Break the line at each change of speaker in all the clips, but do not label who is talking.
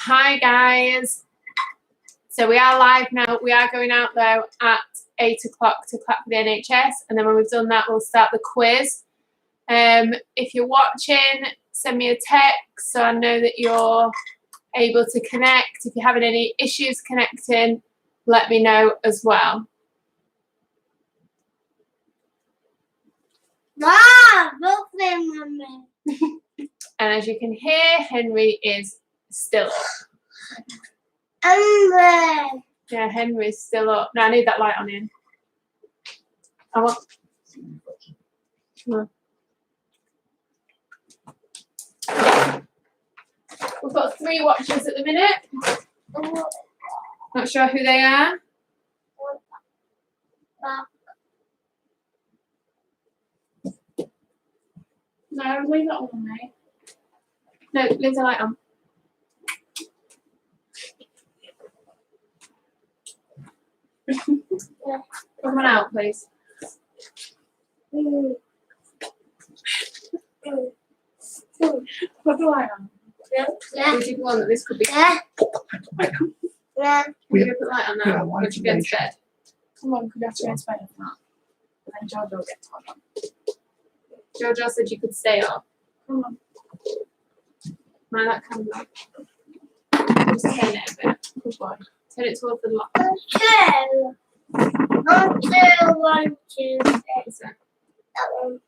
Hi guys. So we are live now. We are going out though at 8 o'clock to clap for the NHS, and then when we've done that, we'll start the quiz. If you're watching, send me a text so I know that you're able to connect. If you're having any issues connecting, let me know as well.
Wow, look there, Mummy.
And as you can hear, Henry is still up.
Amber.
Yeah, Henry's still up. No, I need that light on him. I want. We've got 3 watchers at the minute. Not sure who they are. No, leave that on, mate. No, leave the light on. Come on out, please. Put the light on.
Yeah.
Would you go on that this could be?
Yeah. Yeah.
Would you put the light on now?
Yeah,
Would you go to bed?
Come on, could you have to go to bed if not? And then Jojo will get told on.
Jojo said you could stay up.
Come on.
Mind that camera. Just turn it a bit.
Good boy.
Turn it towards the light.
2. 1, 2, 1, 2, 3.
Is it?
That one.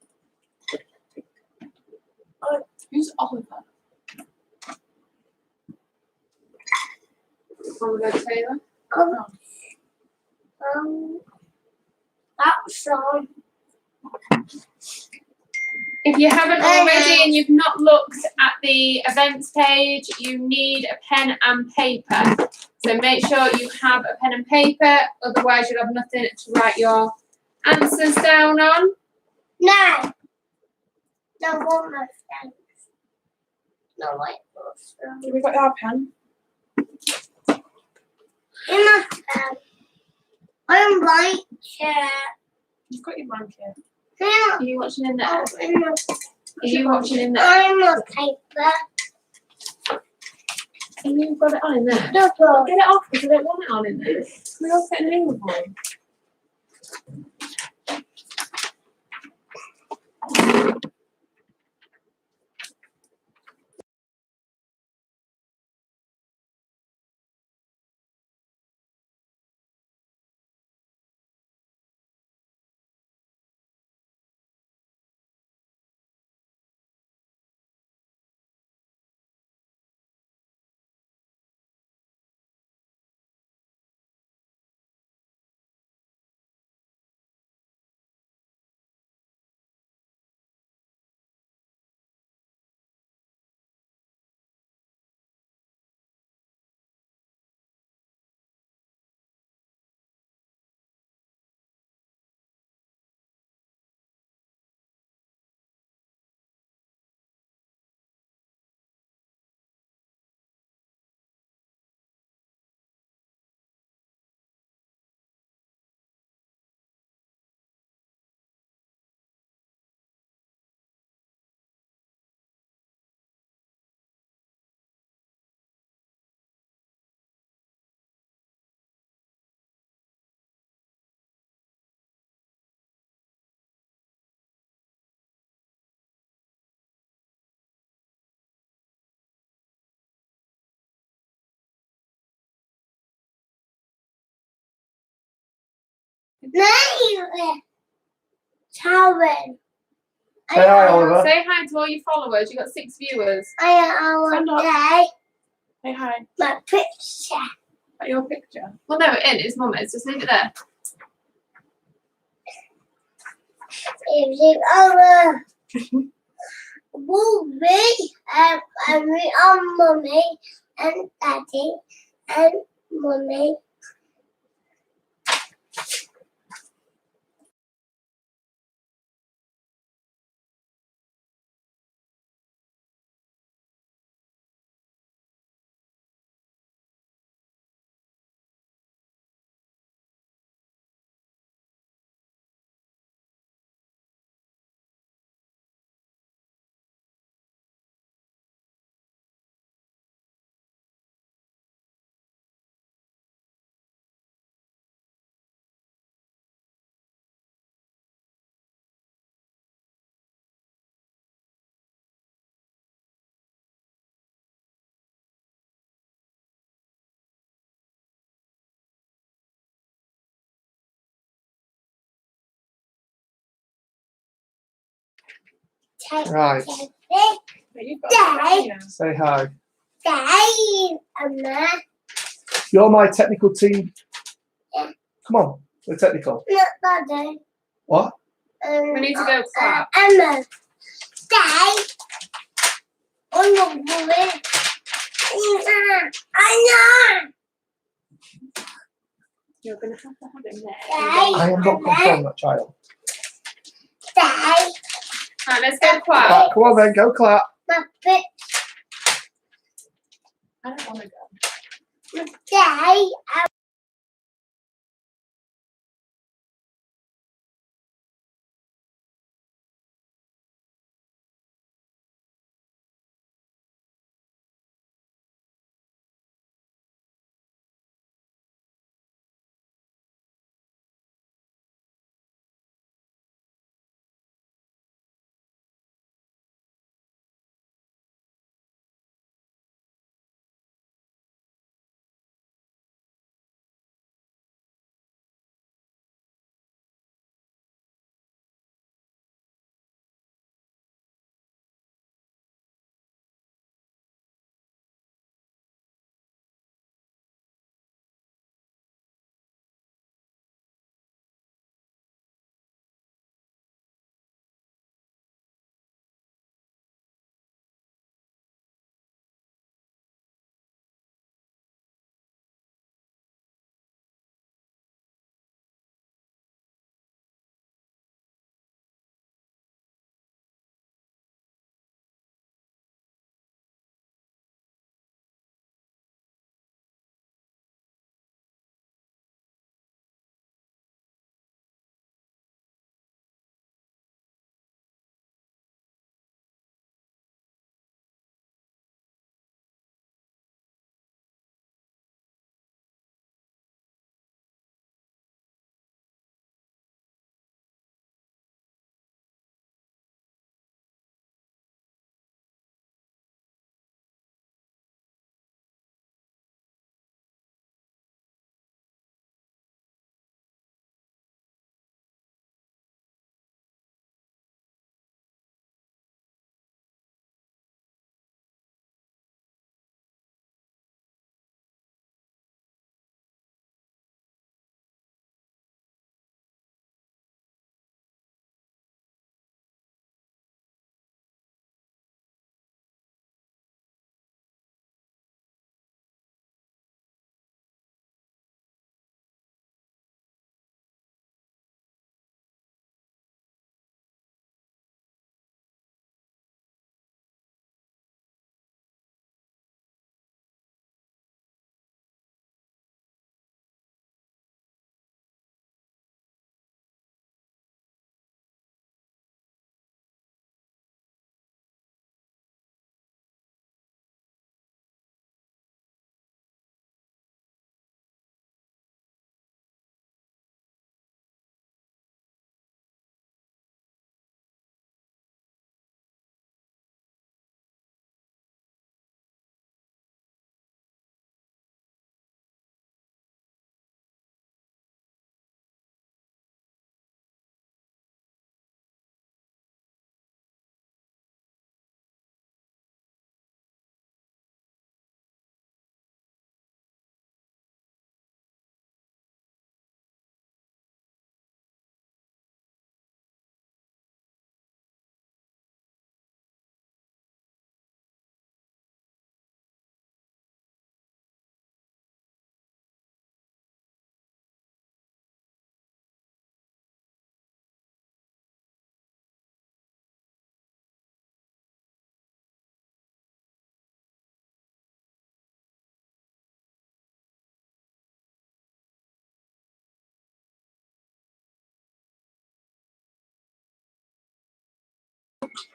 Who's Oliver?
Oliver Taylor.
Oh. That's on.
If you haven't already and you've not looked at the events page, you need a pen and paper. So make sure you have a pen and paper, otherwise you'll have nothing to write your answers down on.
No. No, one more thanks. No, wait.
Have we got our pen?
In my pen. I'm right here.
You've got your blanket.
Yeah.
Are you watching in there?
Oh, in my,
Are you watching in there?
I'm a paper.
And you've got it on in there?
Double.
Get it off because I don't want it on in there. We all get an English one.
No. Towel.
Say hi, Oliver.
Say hi to all your followers. You've got 6 viewers.
I am
Stand up.
okay.
Say hi.
My picture.
Is that your picture?
Well, no, it is. It's Mum's. Just leave it there.
Is it over? Mommy and we are Mummy and Daddy and Mummy.
Right.
But you've got to
Dad.
now.
Say hi.
Daddy, Emma.
You're my technical team.
Yeah.
Come on, we're technical.
Not Daddy.
What?
We need to go clap.
Emma. Dad. Oh no, boy. I know.
You're going to have him there.
Dad.
I am not controlling that child.
Dad.
Right, let's go clap.
Right, come on then, go clap.
My bit.
I don't want to go.
Dad.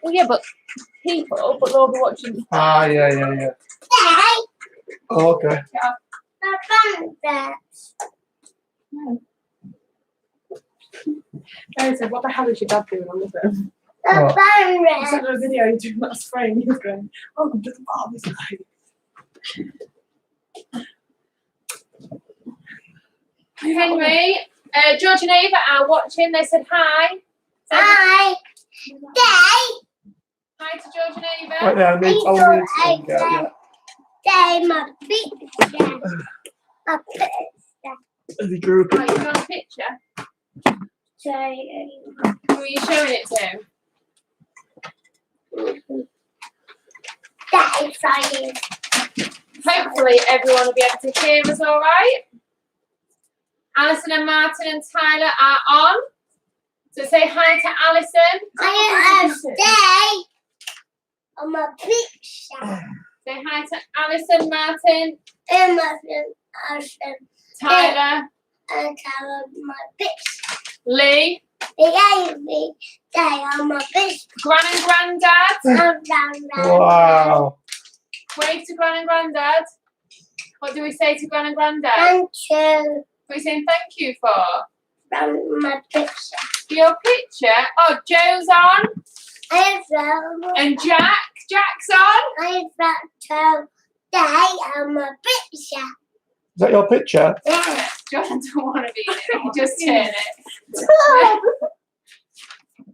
Well, yeah, but people, but they'll be watching.
Ah, yeah.
Dad.
Oh, okay.
My grandpa's.
Mary said, what the hell is your dad doing on the phone?
The
Oh.
I
banner.
sent her a video you doing that spray and he was going, welcome to the bar this night.
Henry, George and Ava are watching. They said hi.
Hi. Dad.
hi to George and Ava.
Right there, I need to get yeah.
Say my picture. My picture.
The group.
Oh, you got a picture?
Say
Who are you showing it to?
that is funny.
Hopefully everyone will be able to hear us all right. Alison and Martin and Tyler are on. So say hi to Alison.
I am stay on my picture.
Say hi to Alison, Martin,
And my husband.
Tyler,
And tell my picture.
Lee,
The baby stay on my picture.
Gran and Grandad.
I'm down.
Wow.
Wave to Gran and Grandad. What do we say to Gran and Grandad?
Thank you
What are we saying thank you for?
from my picture.
For your picture? Oh, Joe's on.
I found
And Jack's on.
I found to stay on my picture.
Is that your picture?
Yeah.
John doesn't want to be in it. He just turn it.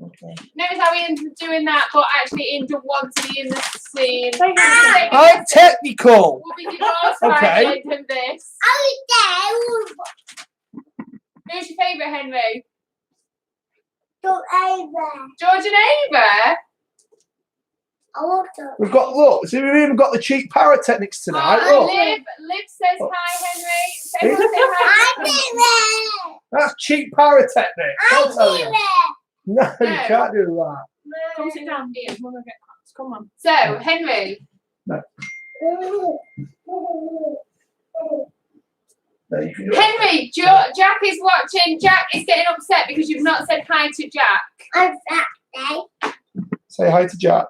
Okay.
Notice how we ended up doing that, but actually Inda wants to be in the scene.
I'm technical.
We'll be divorced by
Okay.
the end of this. Who's your favourite, Henry? George and Ava?
We've got, look, see, we've even got the cheap pyrotechnics tonight. Look,
Liv says
Oh.
hi, Henry. So everyone say hi.
that's cheap pyrotechnics. I'll tell you. No, you
No.
can't do that.
Come sit down. Ian. Come on, get claps. Come on.
So, Henry,
No, you can do it.
Henry, Jack is watching. Jack is getting upset because you've not said hi to Jack.
I'm back,
Say hi to Jack.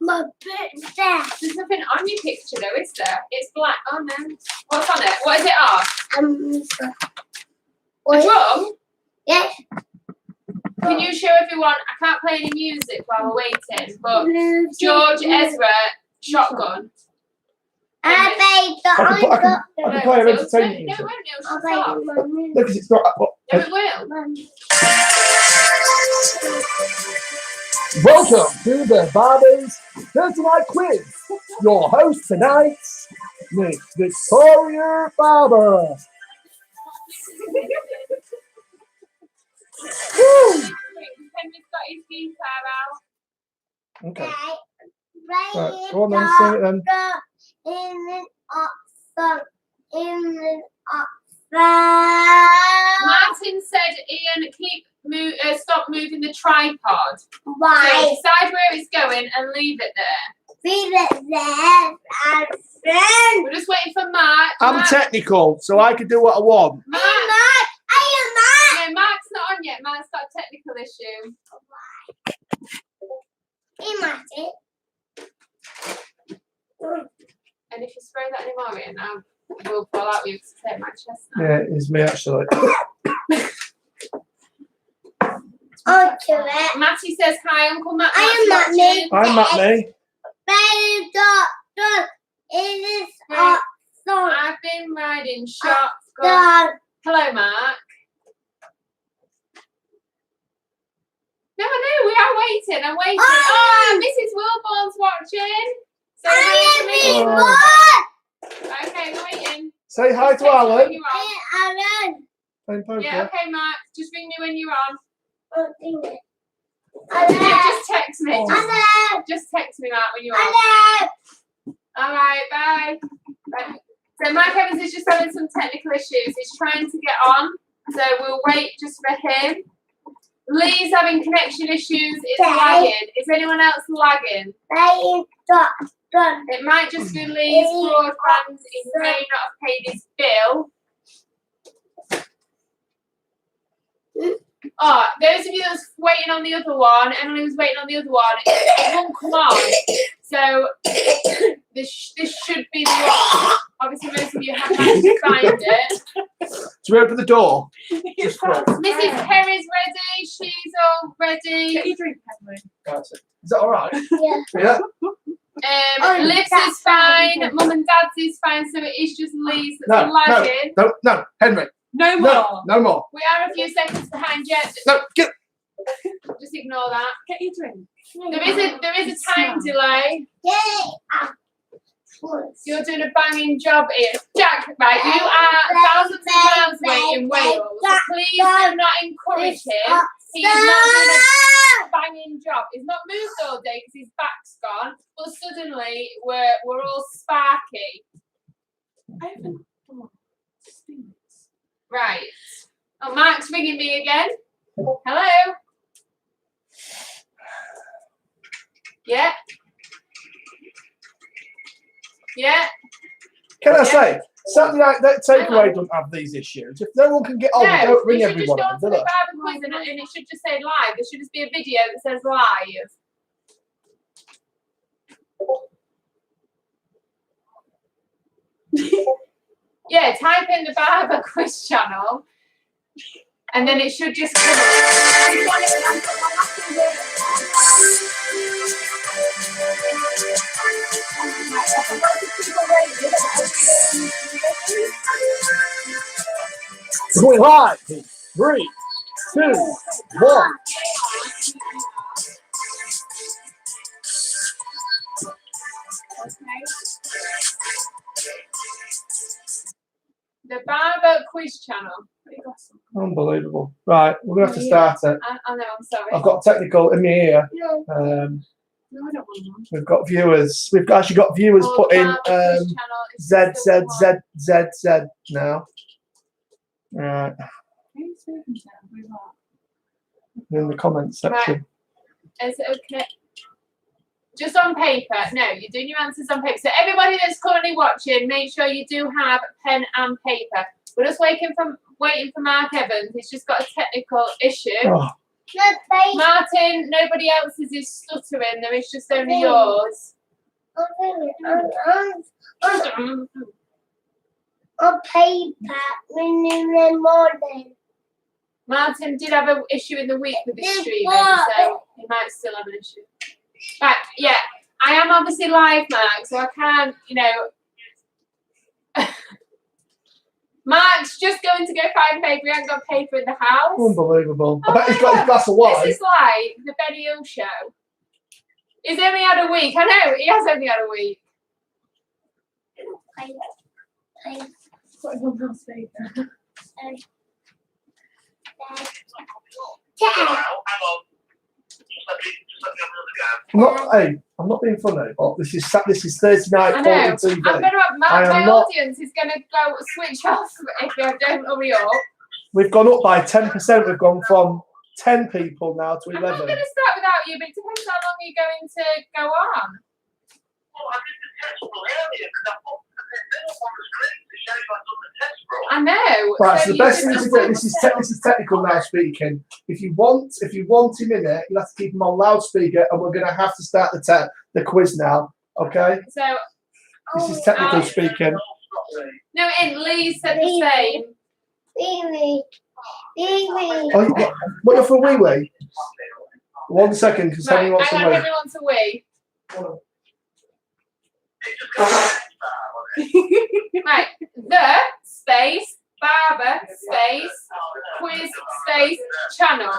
my picture.
There's nothing on your picture though, is there? It's black. Oh no. What's on it? What is it on? A drum?
Yes.
Can you show everyone? I can't play any music while we're waiting, but George Ezra shotgun.
I
I can play an
No,
entertainment
it
music.
won't. It'll shut off.
No, because it's not.
No, it will.
Welcome to the Barbie's Tonight Quiz. Your host tonight, Miss Victoria Barber. Woo!
Henry's got his guitar out.
Okay. Right, go on then, sing it then.
Martin said, Ian, stop moving the tripod. So
Why?
decide where it's going and leave it there.
Leave it there and then.
We're just waiting for Mark.
I'm technical, so I can do what I want.
Mark. No, Mark's not on yet. Mark's got a technical issue. And if you spray that anymore in, I will fall out with you to take my chest now.
Yeah, it's me actually.
Matty says hi, Uncle Matt.
I am
Matt's
Matty.
watching.
I'm Matney.
It is
Right. I've been riding shotgun. Hello, Mark. No, I know, we are waiting. I'm waiting. Oh, Mrs. Wilborn's watching. So okay, we're waiting.
Say hi
Just
to
text me when
Alan.
you're on.
Playing poker.
Yeah, okay, Mark. Just ring me when you're on. Yeah, just text me. Just text me, Mark, when you're on. All right, bye. Bye. So Mike Evans is just having some technical issues. He's trying to get on, so we'll wait just for him. Lee's having connection issues. It's lagging. Is anyone else lagging? It might just be Lee's broadband. He may not have paid his bill. Oh, those of you that's waiting on the other one, Emily was waiting on the other one. It won't come on. So this should be the one. Obviously, most of you have managed to find it.
So we open the door. Just for
Mrs. Perry's ready. She's all ready.
Get your drink, Henry.
Is that all right?
Yeah.
Yeah.
Liv's is fine. Mum and Dad's is fine. So it is just Lee's that's lagging.
No, Henry.
No
No, no more.
We are a few seconds behind yet.
No, get.
Just ignore that.
Get your drink.
There is a time delay.
Yeah.
You're doing a banging job here. Jack, right, you are thousands of miles away in Wales. So please do not encourage him. He's not doing a banging job. He's not moved all day because his back's gone. But suddenly we're all sparky.
I haven't. Oh, stinks.
Right. Oh, Mark's ringing me again. Hello. Yeah. Yeah.
Can I say, Saturday night that takeaway don't have these issues. If no one can get on, don't ring
you should
everyone.
just go
Do
onto the
they?
Barber Quiz and it should just say live. There should just be a video that says live. Yeah, type in the Barber Quiz channel and then it should just come
We're going live. 3, 2, 1.
The Barber Quiz channel.
Unbelievable. Right, we're going to have to start it.
I know, I'm sorry.
I've got technical in my ear.
No.
No, I don't want one.
We've got viewers. We've actually got viewers
Oh,
put in
Barber Quiz channel is just the
Z now. Right,
Who's speaking to? Who's that?
in the comments section.
Is it okay? Just on paper. No, you're doing your answers on paper. So everybody that's currently watching, make sure you do have pen and paper. We're just waiting for Mark Evans. He's just got a technical issue.
Oh,
Martin, nobody else's is stuttering. There is just only yours.
On paper, in the morning.
Martin did have an issue in the week with his streaming, so he might still have an issue. Right, yeah. I am obviously live, Mark, so I can't, Mark's just going to go find paper. He hasn't got paper in the house.
unbelievable. I bet he's got his glass of wine.
This is like the Benny Hill show. He's only had a week. I know, he has only had a week.
What is on house paper?
I'm not being funny. Oh, this is Thursday night
I know.
TV.
I'm gonna
I am
my
not-
audience is gonna go switch off if I don't hurry up.
We've gone up by 10%. We've gone from 10 people now to
I'm not
11.
gonna start without you, but it depends how long you're going to go on.
Well, I did the test run earlier because I put the little on the screen to show you I've done the test run.
I know.
Right, so the
you
best
can
thing to
just
do, this is technical now speaking. If you want him in it, you have to keep him on loudspeaker, and we're going to have to start the quiz now. Okay,
So
this is technical speaking.
no, Lee said the same.
Baby.
Oh, what you're for wee wee? 1 second, because
Right,
Henry wants to
hang on,
wee.
Henry wants a wee. Right, the space barber space quiz space channel.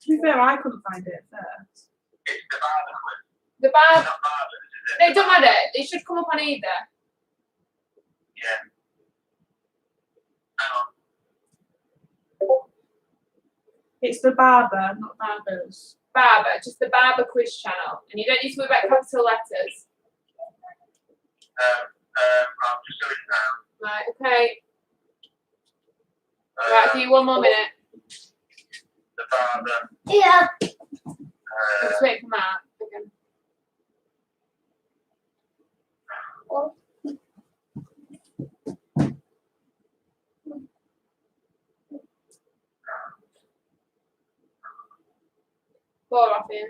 To be fair, I couldn't find it first.
It's the barber quiz.
The barber.
Not barber, is
No, it don't matter. It should come up on either.
Yeah. Hang on.
It's the barber, not barbers.
Barber, just the barber quiz channel, and you don't need to worry about capital letters.
I'm just doing it now.
Right, okay. Right, I'll give you 1 more minute.
The barber.
Yeah.
Let's wait for Mark again. Four off in.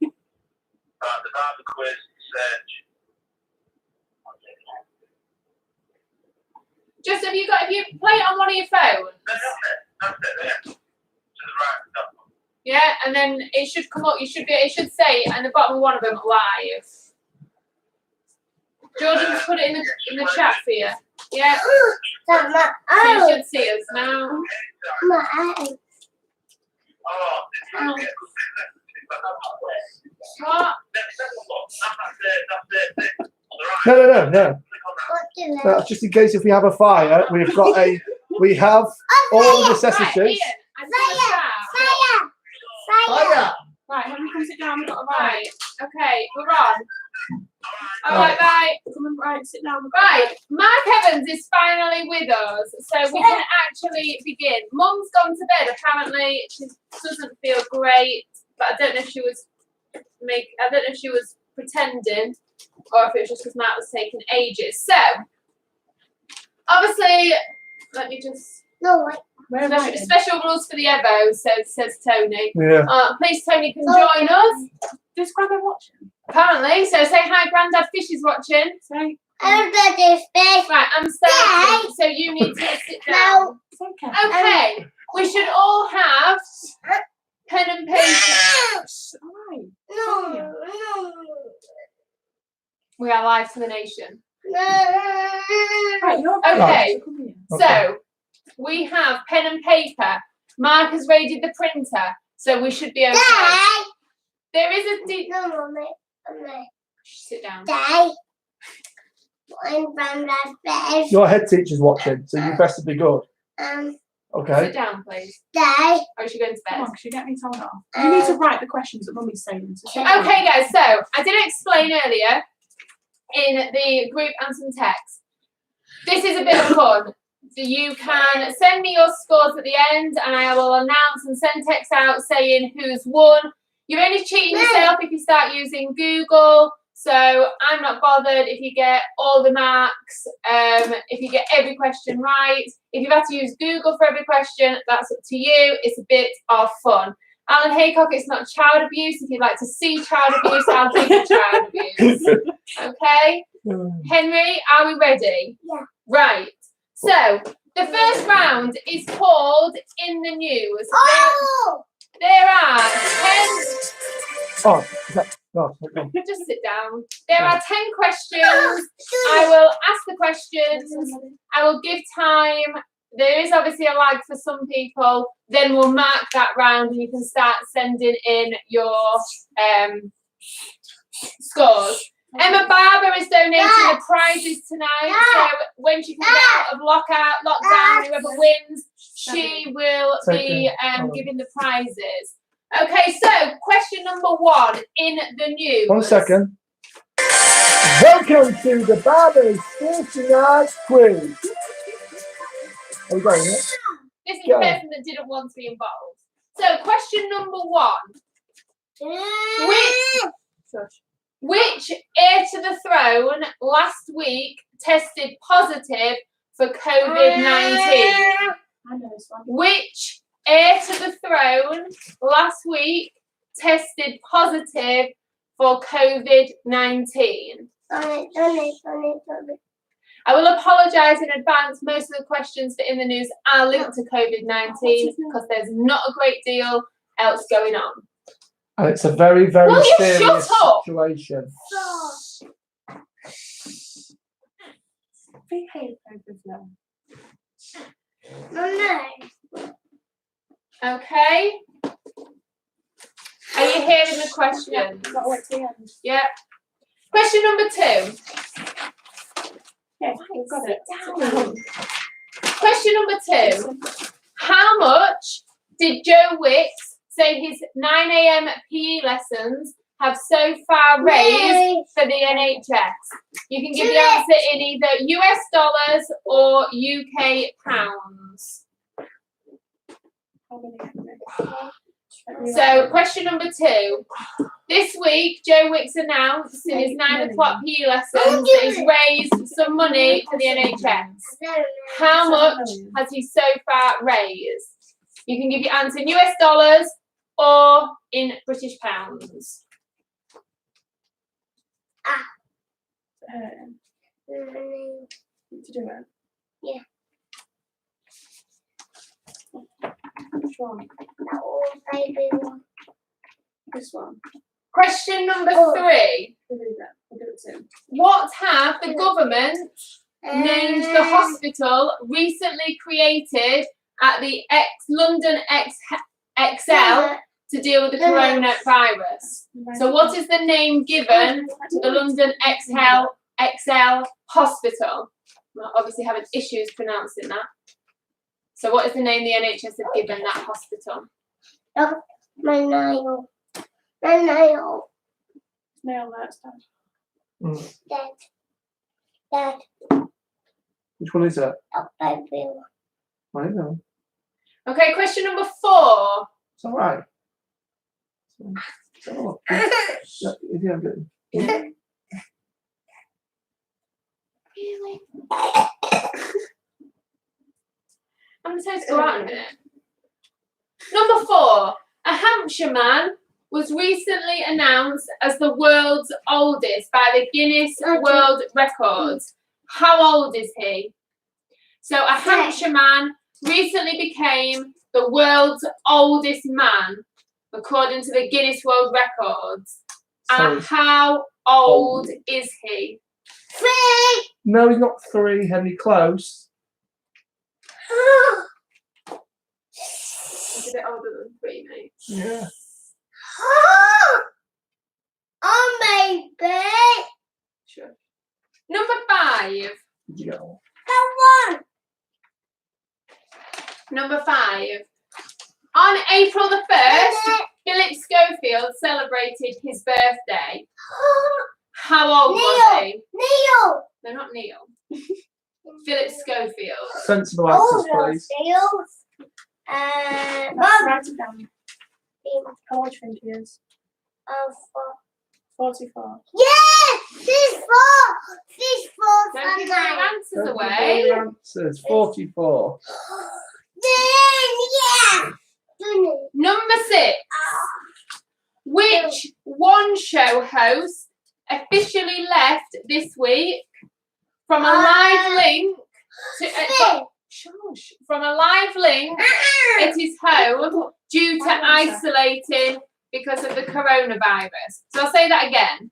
The barber quiz search.
Just if you play it on one of your phones,
That's it, yeah. To the right, that one.
yeah, and then it should come up. It should say at the bottom of one of them live. Jordan's put it in the chat for you. Yeah,
That's my
so you
eye.
should see us now.
My eye.
Oh, it's really good.
What?
Next second one. That's the thing. On the right.
No.
Click on that.
What do you
That's just in case if we have a fire, we have all the
Right,
necessities.
Ian, I just want to start.
Fire!
Right, have you come sit down? We've got a
Right, okay, we're on.
All right.
Alright, bye.
Come and right, sit down.
Right, Mark Evans is finally with us, so we can actually begin. Mum's gone to bed. Apparently, she doesn't feel great, but I don't know if she was pretending, or if it was just because Matt was taking ages. So, obviously, let me just
No, wait.
Where am I?
special rules for the Evo, says Tony.
Yeah.
Please, Tony, can join us.
Just grab and watch him.
Apparently, so say hi, Grandad Fish is watching.
Say,
Everybody's best.
Right, I'm starting, so you need to sit down.
No.
it's okay.
Okay, we should all have pen and paper.
Alright.
No.
We are live to the nation.
Right, you're
Okay.
Come here.
So we have pen and paper. Mark has raided the printer, so we should be okay.
Dad.
There is a
No, Mommy.
sit down.
Dad. I'm Granddad's best.
Your head teacher's watching, so you best to be good.
Sit
Okay.
down, please.
Dad.
Or is she going to
Come
bed?
on, could you get me told off? You need to write the questions that Mummy's saying. So sit down.
Okay, guys, so I did explain earlier in the group and some text. This is a bit of fun. So you can send me your scores at the end, and I will announce and send text out saying who's won. You're only cheating yourself if you start using Google. So I'm not bothered if you get all the marks, if you get every question right. If you've had to use Google for every question, that's up to you. It's a bit of fun. Alan Haycock, it's not child abuse. If you'd like to see child abuse, I'll give you child abuse. Okay? Henry, are we ready?
Yeah.
Right. So, the first round is called In the News.
Oh!
There are 10...
Oh, no.
Just sit down. There are 10 questions. I will ask the questions. I will give time. There is obviously a lag for some people. Then we'll mark that round and you can start sending in your scores. Emma Barber is donating the prizes tonight. So when she can get out of lockdown, whoever wins, she will be giving the prizes. Okay, so question number 1 in the news.
1 second. Welcome to the Barbers 40 Night Quiz. Are we going yet?
This is
Go.
the person that didn't want to be involved. So question number 1. Which heir to the throne last week tested positive for COVID-19?
I know this one.
Which heir to the throne last week tested positive for COVID-19? I will apologise in advance. Most of the questions for In the News are linked to COVID-19 because there's not a great deal else going on.
And it's a very, very
Will you
serious
shut up?
situation.
Behave over there.
Okay? Are you hearing the questions?
Got to wait till the end.
Yep. Question number 2.
Yeah, we've got it.
Question number 2. How much did Joe Wicks say his 9 a.m. PE lessons have so far raised for the NHS? You can give the answer in either US dollars or UK pounds.
How many?
So, question number 2. This week, Joe Wicks announced in his 9 o'clock PE lessons that he's raised some money for the NHS. How much has he so far raised? You can give your answer in US dollars or in British pounds.
To do it.
Yeah.
Which one? This one.
Question number 3.
We'll do that. We'll do it soon.
What have the government named the hospital recently created at the London XL to deal with the coronavirus. So what is the name given to the London XL Hospital? Well, obviously having issues pronouncing that. So what is the name the NHS have given that hospital?
My nail. My nail.
Nail that stuff.
Dad.
Which one is that?
Baby.
I don't know.
Okay, question number 4.
It's all right. Oh, yeah, good.
Really? I'm supposed to go out in a minute. Number 4. A Hampshire man was recently announced as the world's oldest by the Guinness World Records. How old is he? So a Hampshire man recently became the world's oldest man, according to the Guinness World Records. And how old is he?
3.
No, he's not 3, Henry. Close.
He's a bit older than 3, mate.
Yeah.
Oh, baby.
Sure. Number 5.
Did you get one?
Come on.
Number 5. On April the 1st, Philip Schofield celebrated his birthday. How old was he?
Neil.
No, not Neil. Philip Schofield.
Sensible answers, please.
Neil. Mum.
Write it down. How old do you think he is? 44.
Yes! She's 4. She's 4.
Don't give your answers
Don't give
away.
all your answers. 44.
Yeah.
Number 6. Which one show host officially left this week from a live link to from a live link at his home due to isolating because of the coronavirus? So I'll say that again.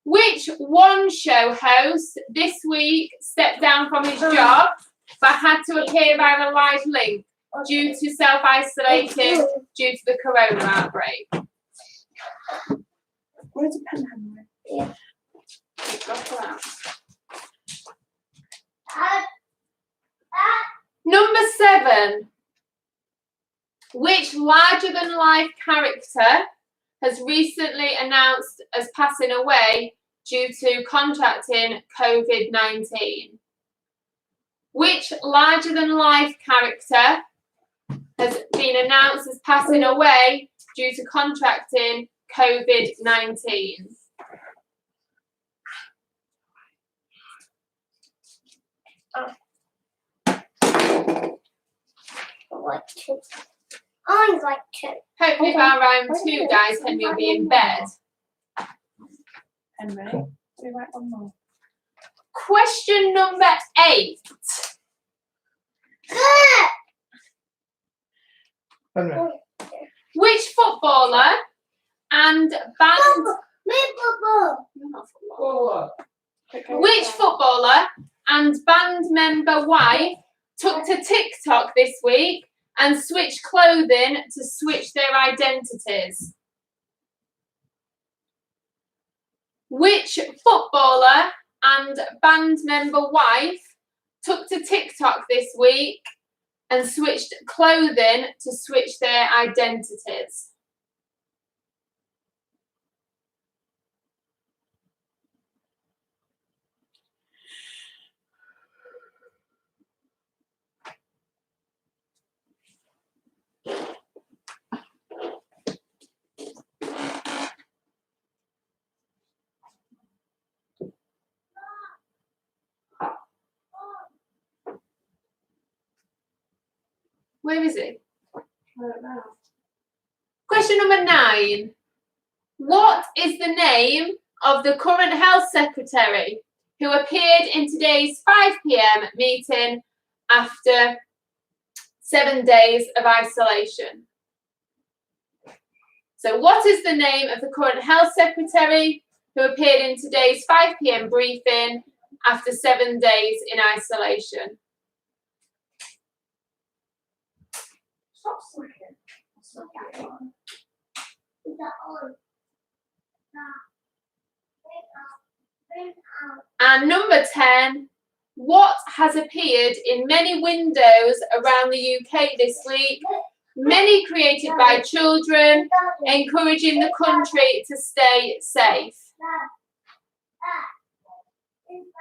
Which one show host this week stepped down from his job but had to appear via a live link due to self-isolating due to the corona outbreak?
Where's a pen, Henry?
Got that. Number 7. Which larger-than-life character has recently announced as passing away due to contracting COVID-19? Which larger-than-life character has been announced as passing away due to contracting COVID-19?
I like to.
Hopefully by round 2, guys, Henry will be in bed.
Henry, we write one more.
Question number 8.
Henry.
Which footballer and band... You're not a footballer. Which footballer and band member wife took to TikTok this week and switched clothing to switch their identities? Which footballer and band member wife took to TikTok this week and switched clothing to switch their identities? Where is he? I don't know. Question number 9. What is the name of the current health secretary who appeared in today's 5 p.m. meeting after 7 days of isolation? So what is the name of the current health secretary who appeared in today's 5 p.m. briefing after 7 days in isolation?
Stop slacking.
Is that on?
And number 10, what has appeared in many windows around the UK this week? Many created by children, encouraging the country to stay safe.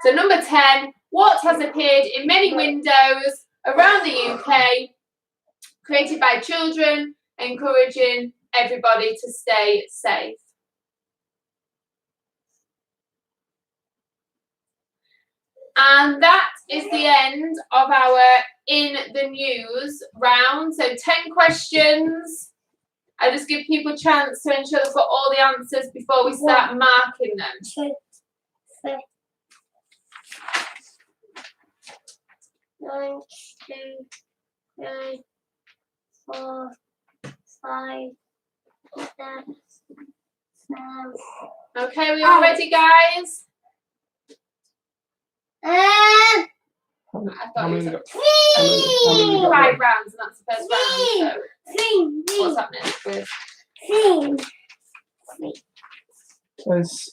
So number 10, what has appeared in many windows around the UK, created by children, encouraging everybody to stay safe. And that is the end of our In the News round. So 10 questions. I just give people a chance to ensure they've got all the answers before we start marking them.
2, 3, 9, 2, 3, 4, 5, 6, 7.
Okay, we all ready, guys?
How
thought
many
you
have
said
we got? How many have we got
5
left?
rounds, and that's the first round. So what's happening?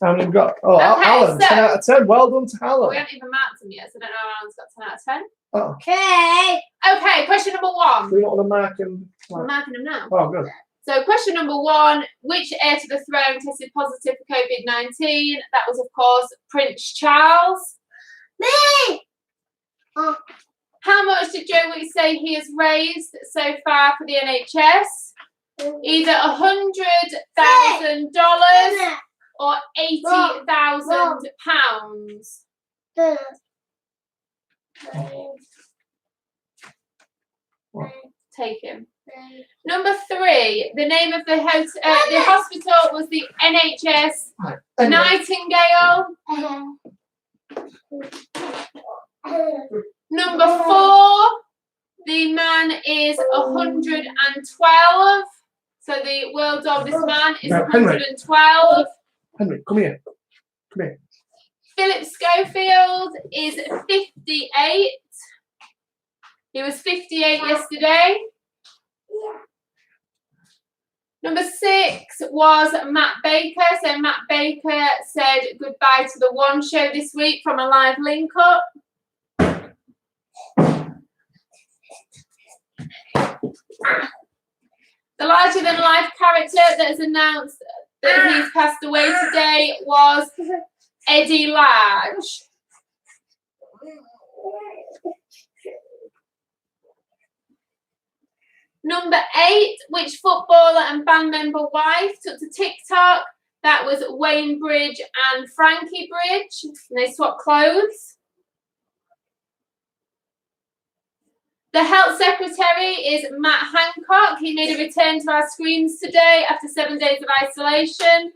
How many have we got? Oh,
Okay,
Alan,
so-
10 out of 10. Well done to
We
Alan.
haven't even marked them yet, so I don't know how Alan's got 10 out of 10.
Oh,
Okay.
Okay, question number 1.
we don't want to mark him.
We're marking them now.
Oh, good.
So question number 1, which heir to the throne tested positive for COVID-19? That was, of course, Prince Charles.
Me. Oh,
How much did Joe Wicks say he has raised so far for the NHS? Either $100,000 or £80,000. Take him. Number 3, the name of the hospital was the NHS
Anyway,
Nightingale. Number 4, the man is 112. So the world's oldest man is
Now, Henry.
112.
Henry, come here. Come here.
Philip Schofield is 58. He was 58 yesterday. Number 6 was Matt Baker. So Matt Baker said goodbye to the One Show this week from a live link up. The larger than life character that has announced that he's passed away today was Eddie Large. Number 8, which footballer and band member wife took to TikTok? That was Wayne Bridge and Frankie Bridge. And they swapped clothes. The health secretary is Matt Hancock. He made a return to our screens today after 7 days of isolation.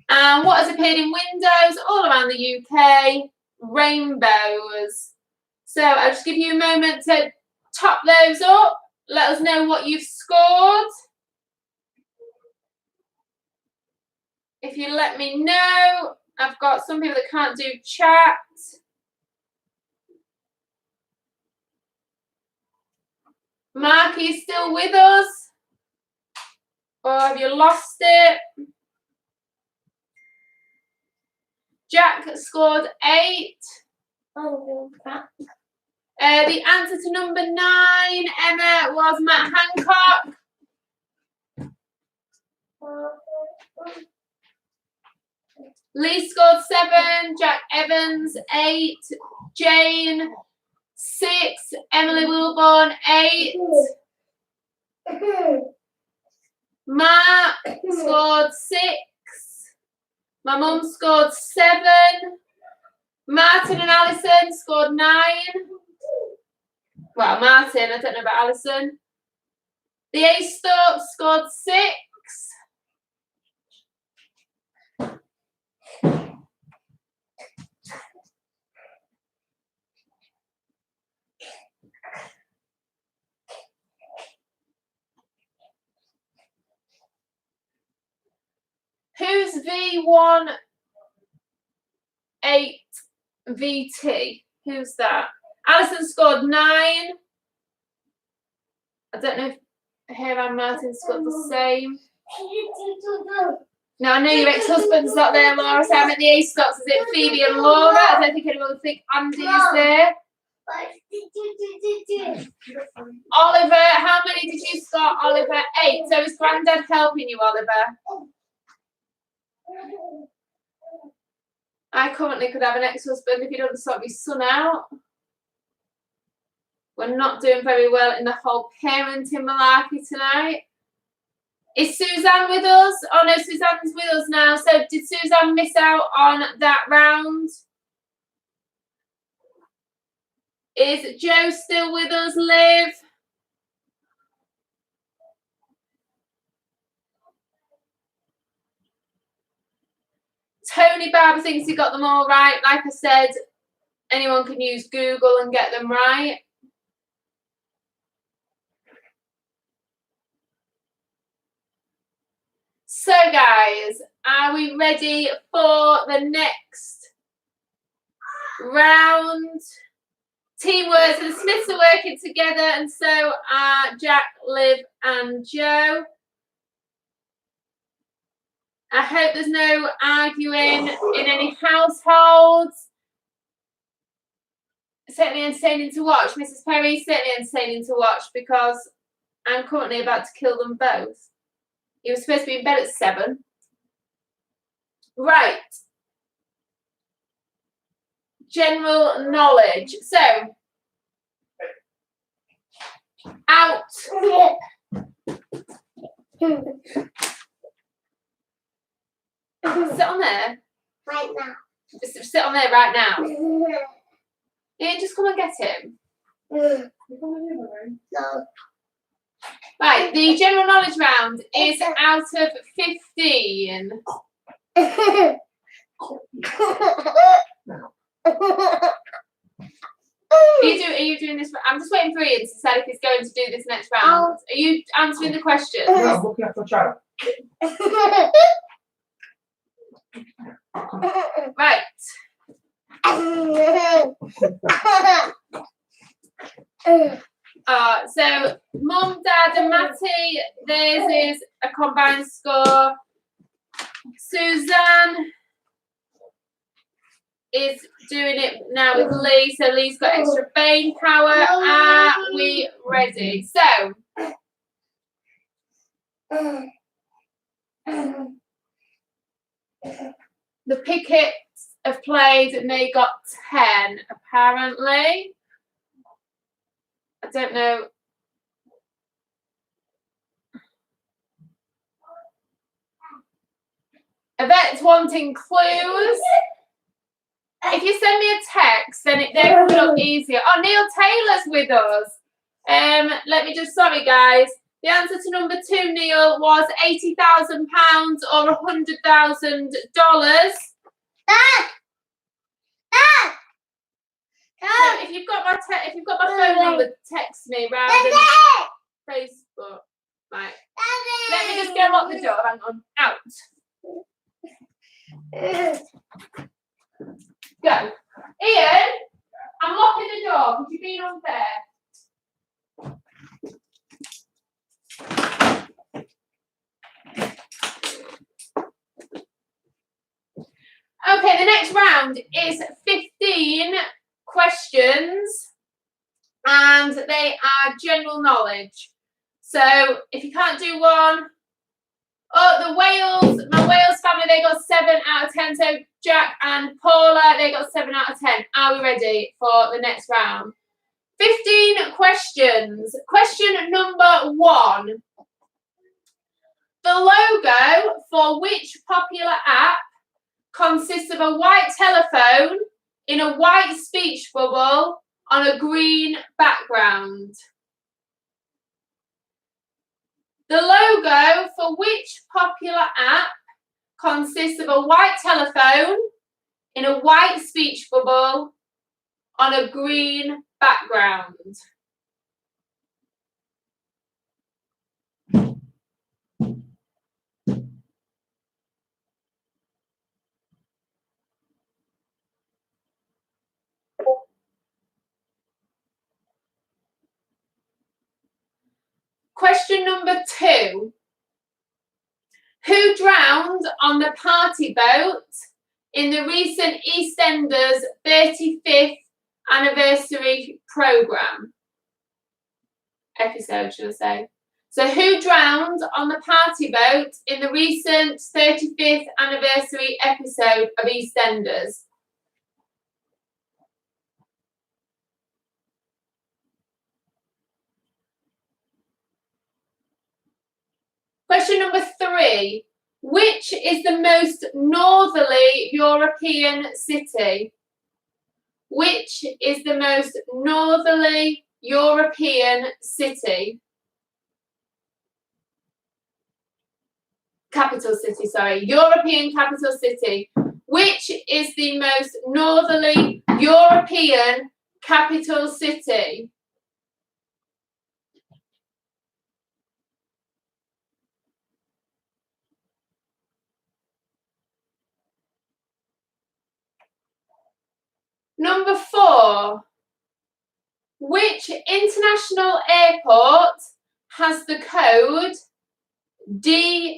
And what has appeared in windows all around the UK? Rainbows. So I'll just give you a moment to top those up. Let us know what you've scored. If you let me know, I've got some people that can't do chat. Mark, are you still with us? Or have you lost it? Jack scored 8. The answer to number 9, Emma, was Matt Hancock. Lee scored 7, Jack Evans 8, Jane 6, Emily Wilborn 8, Mark scored 6, my mum scored 7, Martin and Alison scored 9. Well, Martin, I don't know about Alison. The A-Stork scored 6. Who's V18VT? Who's that? Alison scored 9. I don't know if Here, Anne Martin's got the same. Now, I know your ex-husband's not there, Laura, so I'm at the A stocks. Is it Phoebe and Laura? I don't think anyone will think Andy is there. Oliver, how many did you start, Oliver? 8. So is Grandad helping you, Oliver? I currently could have an ex-husband if you don't sort my son out. We're not doing very well in the whole parenting malarkey tonight. Is Suzanne with us? Oh no, Suzanne's with us now. So did Suzanne miss out on that round? Is Joe still with us, Liv? Tony Barber thinks he got them all right. Like I said, anyone can use Google and get them right. So guys, are we ready for the next round? Teamwork. So the Smiths are working together, and so are Jack, Liv, and Joe. I hope there's no arguing in any households. Certainly entertaining to watch. Mrs. Perry, certainly entertaining to watch because I'm currently about to kill them both. He was supposed to be in bed at 7. Right. General knowledge. So, out. Sit on there.
Right now.
Just sit on there right now. Yeah, just come and get him.
No.
Right, the general knowledge round is out of 15. Are you doing this? I'm just waiting for Ian to decide if he's going to do this next round. Are you answering the questions?
Yeah, I'm looking after a child.
Right. So Mum, Dad, and Matty, theirs is a combined score. Suzanne is doing it now with Lee, so Lee's got extra brain power. Are we ready? So, the Pickets have played and they got 10, apparently. I don't know. Yvette's wanting clues. If you send me a text, then they're coming up easier. Oh, Neil Taylor's with us. Let me just, sorry guys. The answer to number 2, Neil, was £80,000 or $100,000.
Dad!
So if you've got my phone number, text me rather than Facebook. Right. Let me just go lock the door. Hang on. Out. Go. Ian, I'm locking the door because you've been unfair. Okay, the next round is 15 questions and they are general knowledge. So if you can't do one, the Wales, my Wales family, they got 7 out of 10. So Jack and Paula, they got 7 out of 10. Are we ready for the next round? 15 questions. Question number 1. The logo for which popular app consists of a white telephone in a white speech bubble on a green background? The logo for which popular app consists of a white telephone in a white speech bubble on a green background? Question number 2. Who drowned on the party boat in the recent EastEnders 35th anniversary episode, should I say? So who drowned on the party boat in the recent 35th anniversary episode of EastEnders? Question number 3. Which is the most northerly European city? Which is the most northerly European city? Capital city, sorry. European capital city. Which is the most northerly European capital city? Number 4. Which international airport has the code DXB?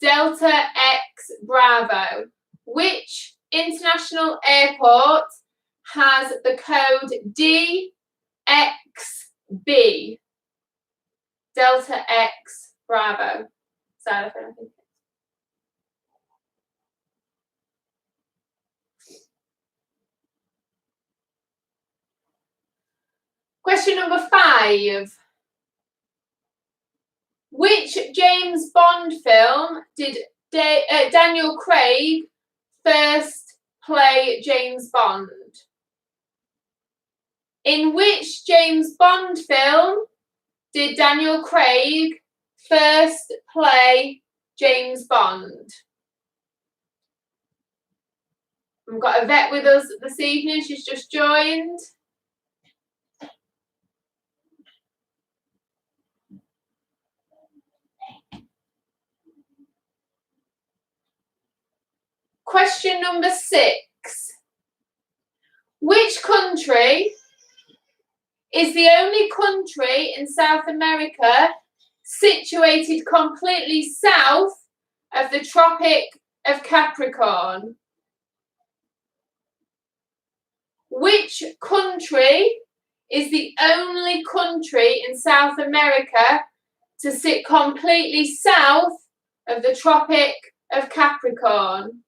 Delta X Bravo. Which international airport has the code DXB? Delta X Bravo. Xylophone, I think. Question number 5. Which James Bond film did Daniel Craig first play James Bond? In which James Bond film did Daniel Craig first play James Bond? We've got Yvette with us this evening. She's just joined. Question number 6. Which country is the only country in South America situated completely south of the Tropic of Capricorn? Which country is the only country in South America to sit completely south of the Tropic of Capricorn?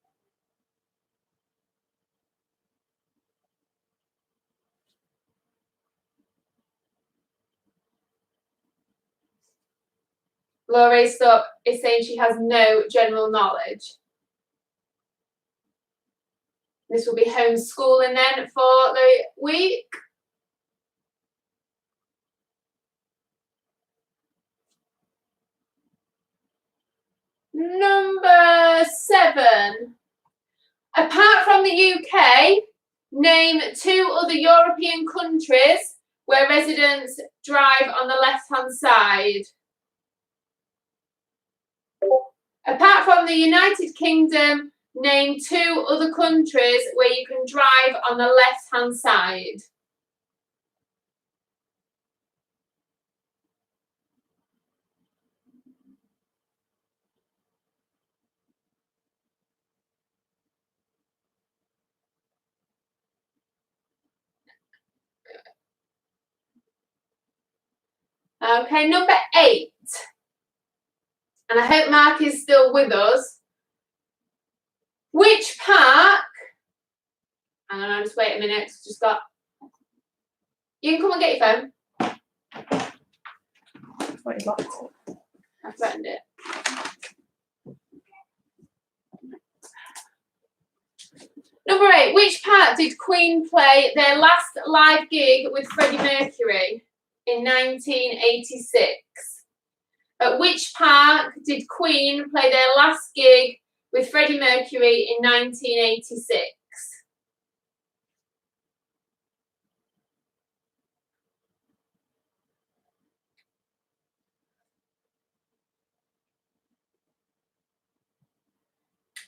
Laura is saying she has no general knowledge. This will be homeschooling then for the week. Number 7. Apart from the UK, name 2 other European countries where residents drive on the left-hand side. Apart from the United Kingdom, name 2 other countries where you can drive on the left-hand side. Okay, number 8. And I hope Mark is still with us. Which park? Hang on, just wait a minute. Just got. You can come and get your phone.
What is that?
I threatened it. Number 8. Which park did Queen play their last live gig with Freddie Mercury in 1986? At which park did Queen play their last gig with Freddie Mercury in 1986?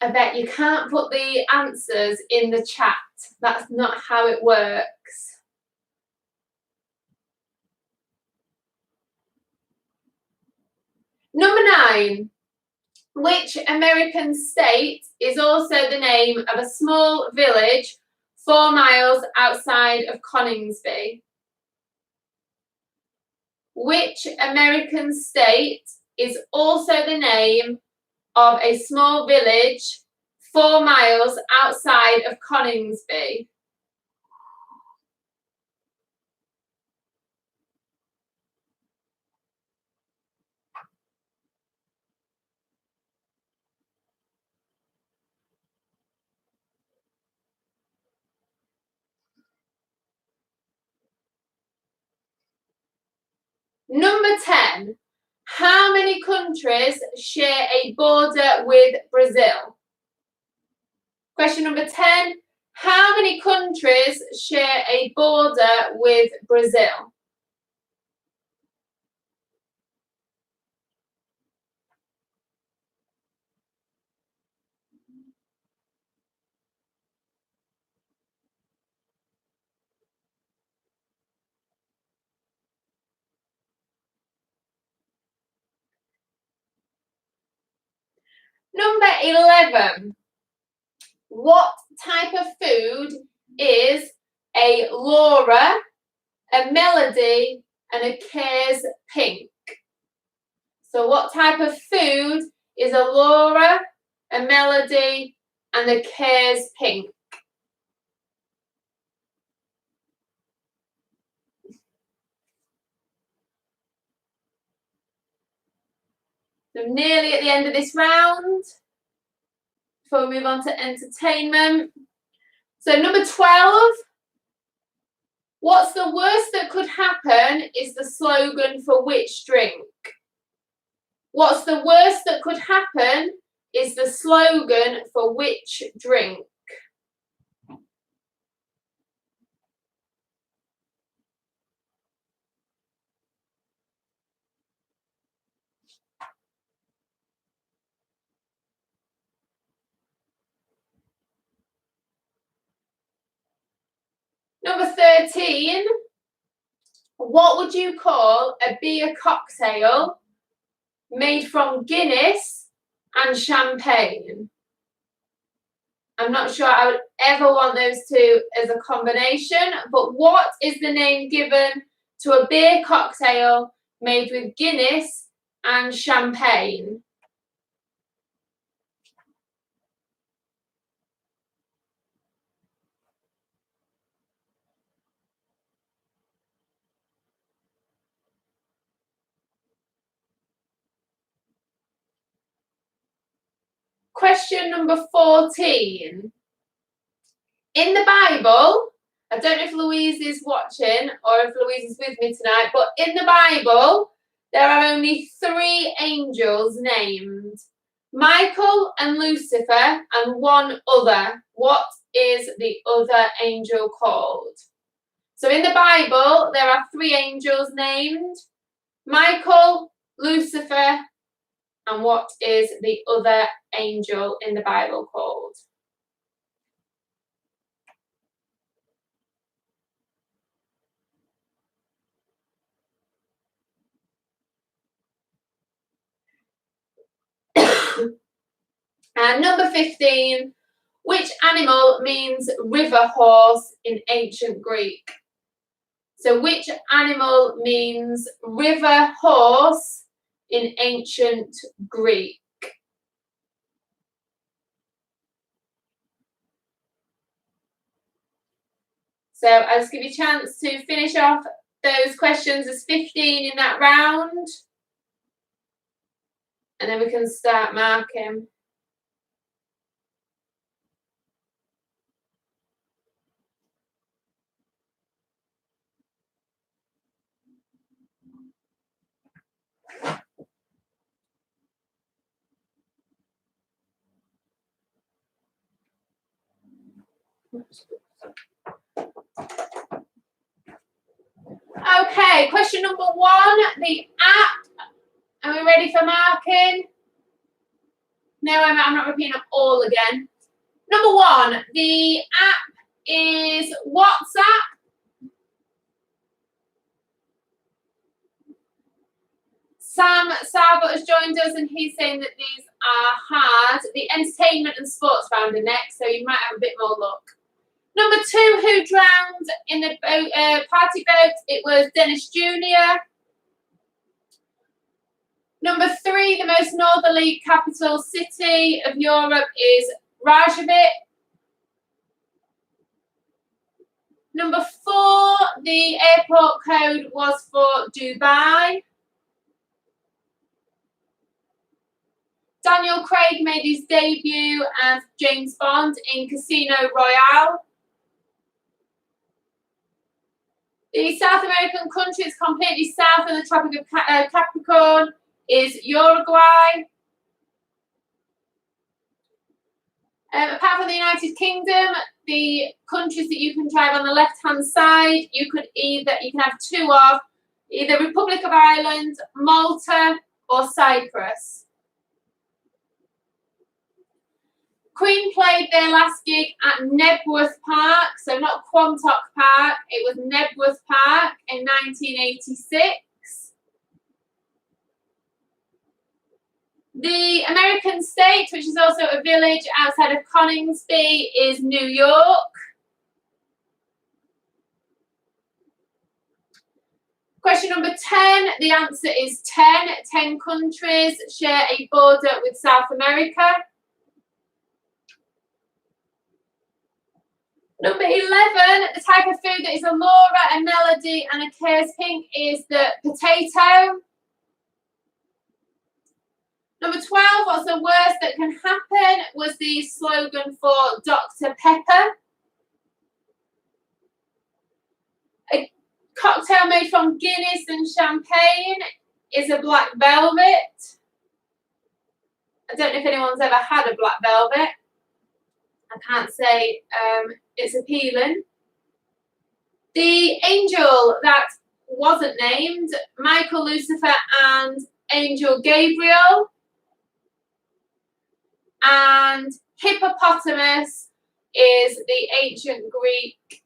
I bet you can't put the answers in the chat. That's not how it works. 9. Which American state is also the name of a small village 4 miles outside of Coningsby? Which American state is also the name of a small village 4 miles outside of Coningsby? Number 10. How many countries share a border with Brazil? Question number 10. How many countries share a border with Brazil? Number 11. What type of food is a Laura, a Melody, and a Cares pink? So what type of food is a Laura, a Melody, and a Cares pink? So nearly at the end of this round, before we move on to entertainment. So number 12, what's the worst that could happen is the slogan for which drink? What's the worst that could happen is the slogan for which drink? Number 13, what would you call a beer cocktail made from Guinness and champagne? I'm not sure I would ever want those two as a combination, but what is the name given to a beer cocktail made with Guinness and champagne? Question number 14. In the Bible, I don't know if Louise is watching or if Louise is with me tonight, but in the Bible, there are only 3 angels named. Michael and Lucifer and one other. What is the other angel called? So in the Bible, there are 3 angels named. Michael, Lucifer, and what is the other angel in the Bible called? And number 15, which animal means river horse in ancient Greek? So which animal means river horse in ancient Greek? So I'll just give you a chance to finish off those questions. There's 15 in that round. And then we can start marking. Okay, question number 1, the app. Are we ready for marking? No, I'm not repeating them all again. Number 1, the app is WhatsApp, Sam Sarbot has joined us and he's saying that these are hard. The entertainment and sports round are next, so you might have a bit more luck. Number 2, who drowned in the party boat? It was Dennis Jr. Number 3, the most northerly capital city of Europe is Reykjavik. Number 4, the airport code was for Dubai. Daniel Craig made his debut as James Bond in Casino Royale. The South American country is completely south of the Tropic of Capricorn is Uruguay. Apart from the United Kingdom, the countries that you can drive on the left-hand side, you can have 2 of either Republic of Ireland, Malta, or Cyprus. Queen played their last gig at Nebworth Park, so not Quantock Park, it was Nebworth Park in 1986. The American state, which is also a village outside of Coningsby, is New York. Question number 10, the answer is 10. 10 countries share a border with South America. Number 11, the type of food that is a Laura, a Melody, and a Cares Pink is the potato. Number 12, what's the worst that can happen, was the slogan for Dr. Pepper. A cocktail made from Guinness and champagne is a black velvet. I don't know if anyone's ever had a black velvet. I can't say it's appealing. The angel that wasn't named, Michael Lucifer and Angel Gabriel. And hippopotamus is the ancient Greek,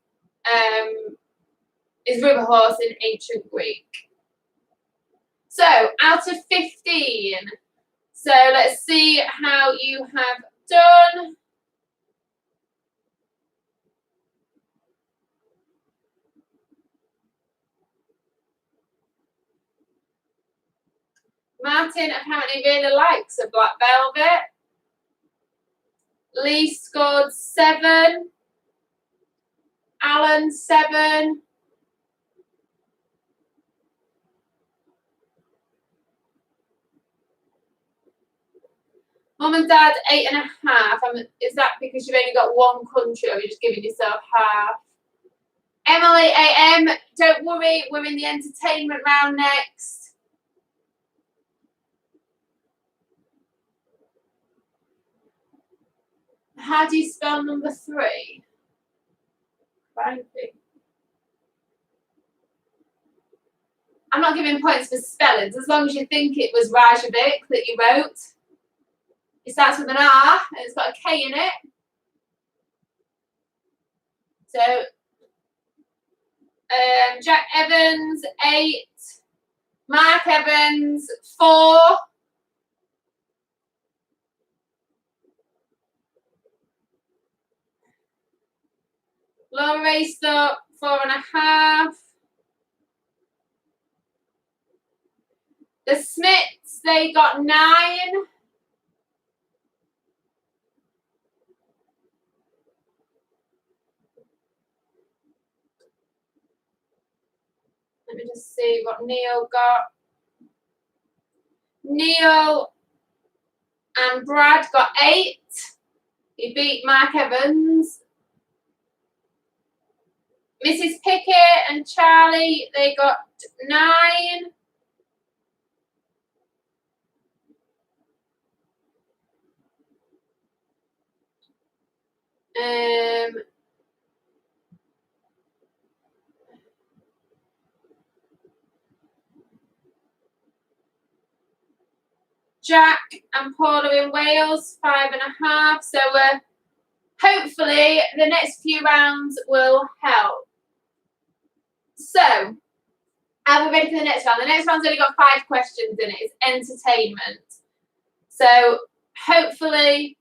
is river horse in ancient Greek. So, out of 15. So, let's see how you have done. Martin apparently really likes a black velvet. Lee scored 7. Alan 7. Mum and Dad 8.5. Is that because you've only got one country, or are you just giving yourself half? Emily AM, don't worry, we're in the entertainment round next. How do you spell number 3? Crikey. I'm not giving points for spellings, as long as you think it was Reykjavik that you wrote. It starts with an R and it's got a K in it. So, Jack Evans, 8. Mark Evans, 4. Laura Raystock, 4.5. The Smiths, they got 9. Let me just see what Neil got. Neil and Brad got 8. He beat Mark Evans. Mrs. Pickett and Charlie, they got 9. Jack and Paula in Wales, 5.5. So hopefully the next few rounds will help. So Are we ready for the next round? The next round's only got 5 questions in it. It's entertainment. So hopefully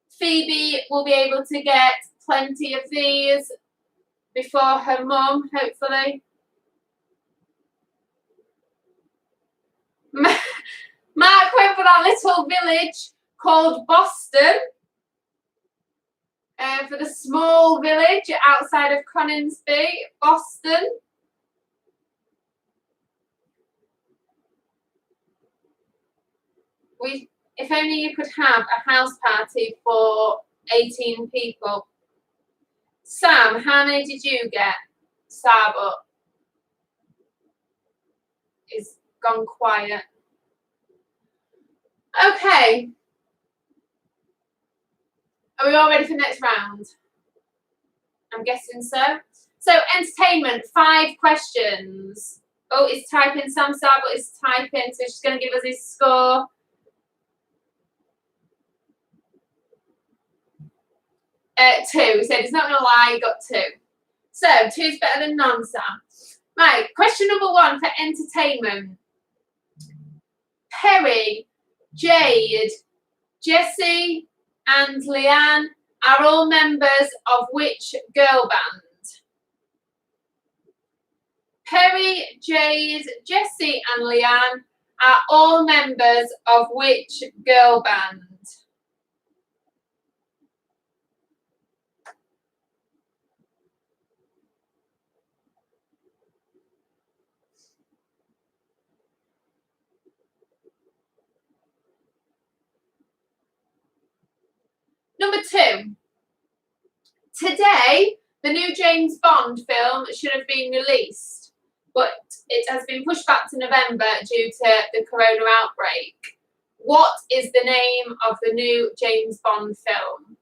Phoebe will be able to get plenty of these before her mum, hopefully. Mark went for that little village called Boston. For the small village outside of Coningsby, Boston. If only you could have a house party for 18 people. Sam, how many did you get? Sabo is gone quiet. Okay. Are we all ready for the next round? I'm guessing so. So entertainment, 5 questions. Oh, it's typing. Sam Sabo is typing, so she's going to give us his score. Two. He said he's not going to lie, he got 2. So 2's better than none, Sam. Right, question number 1 for entertainment. Perry, Jade, Jessie, and Leanne are all members of which girl band? Perry, Jade, Jessie, and Leanne are all members of which girl band? Number 2. Today, the new James Bond film should have been released, but it has been pushed back to November due to the corona outbreak. What is the name of the new James Bond film?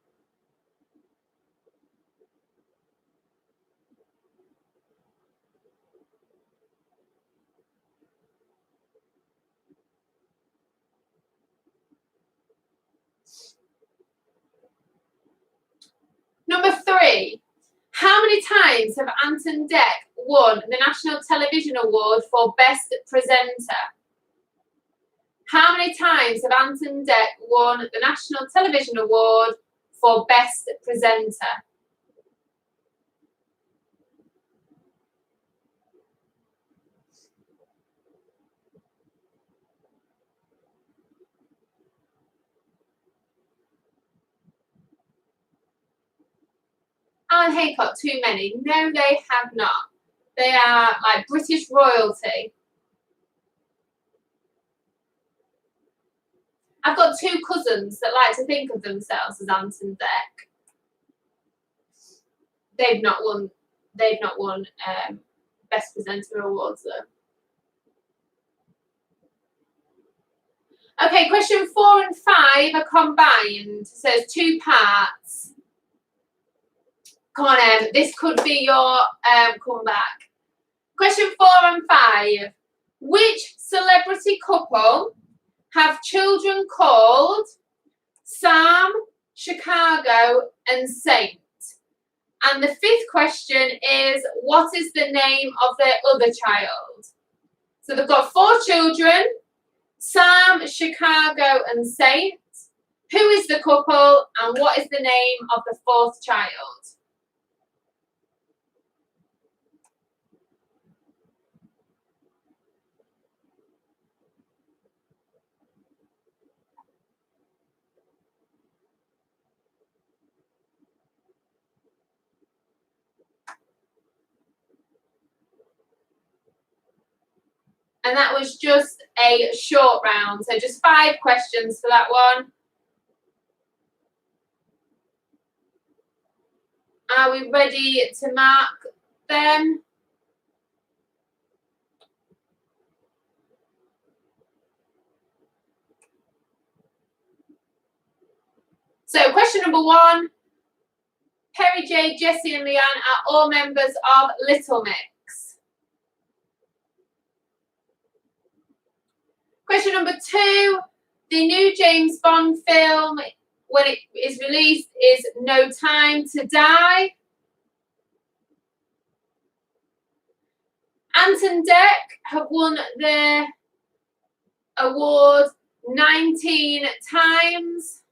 Number 3. How many times have Ant and Dec won the National Television Award for Best Presenter? How many times have Ant and Dec won the National Television Award for Best Presenter? Alan Haycock, too many. No, they have not. They are like British royalty. I've got 2 cousins that like to think of themselves as Ant and Dec. They've not won Best Presenter awards though. Okay, question 4 and 5 are combined, so it's 2 parts. Come on, Em, this could be your comeback. Question 4 and 5. Which celebrity couple have children called Sam, Chicago, and Saint? And the 5th question is, what is the name of their other child? So they've got 4 children, Sam, Chicago, and Saint. Who is the couple, and what is the name of the 4th child? And that was just a short round. So just 5 questions for that one. Are we ready to mark them? So question number 1. Perry, Jade, Jessie, and Leanne are all members of Little Mix. Question number 2, the new James Bond film, when it is released, is No Time to Die. Ant and Dec have won the award 19 times.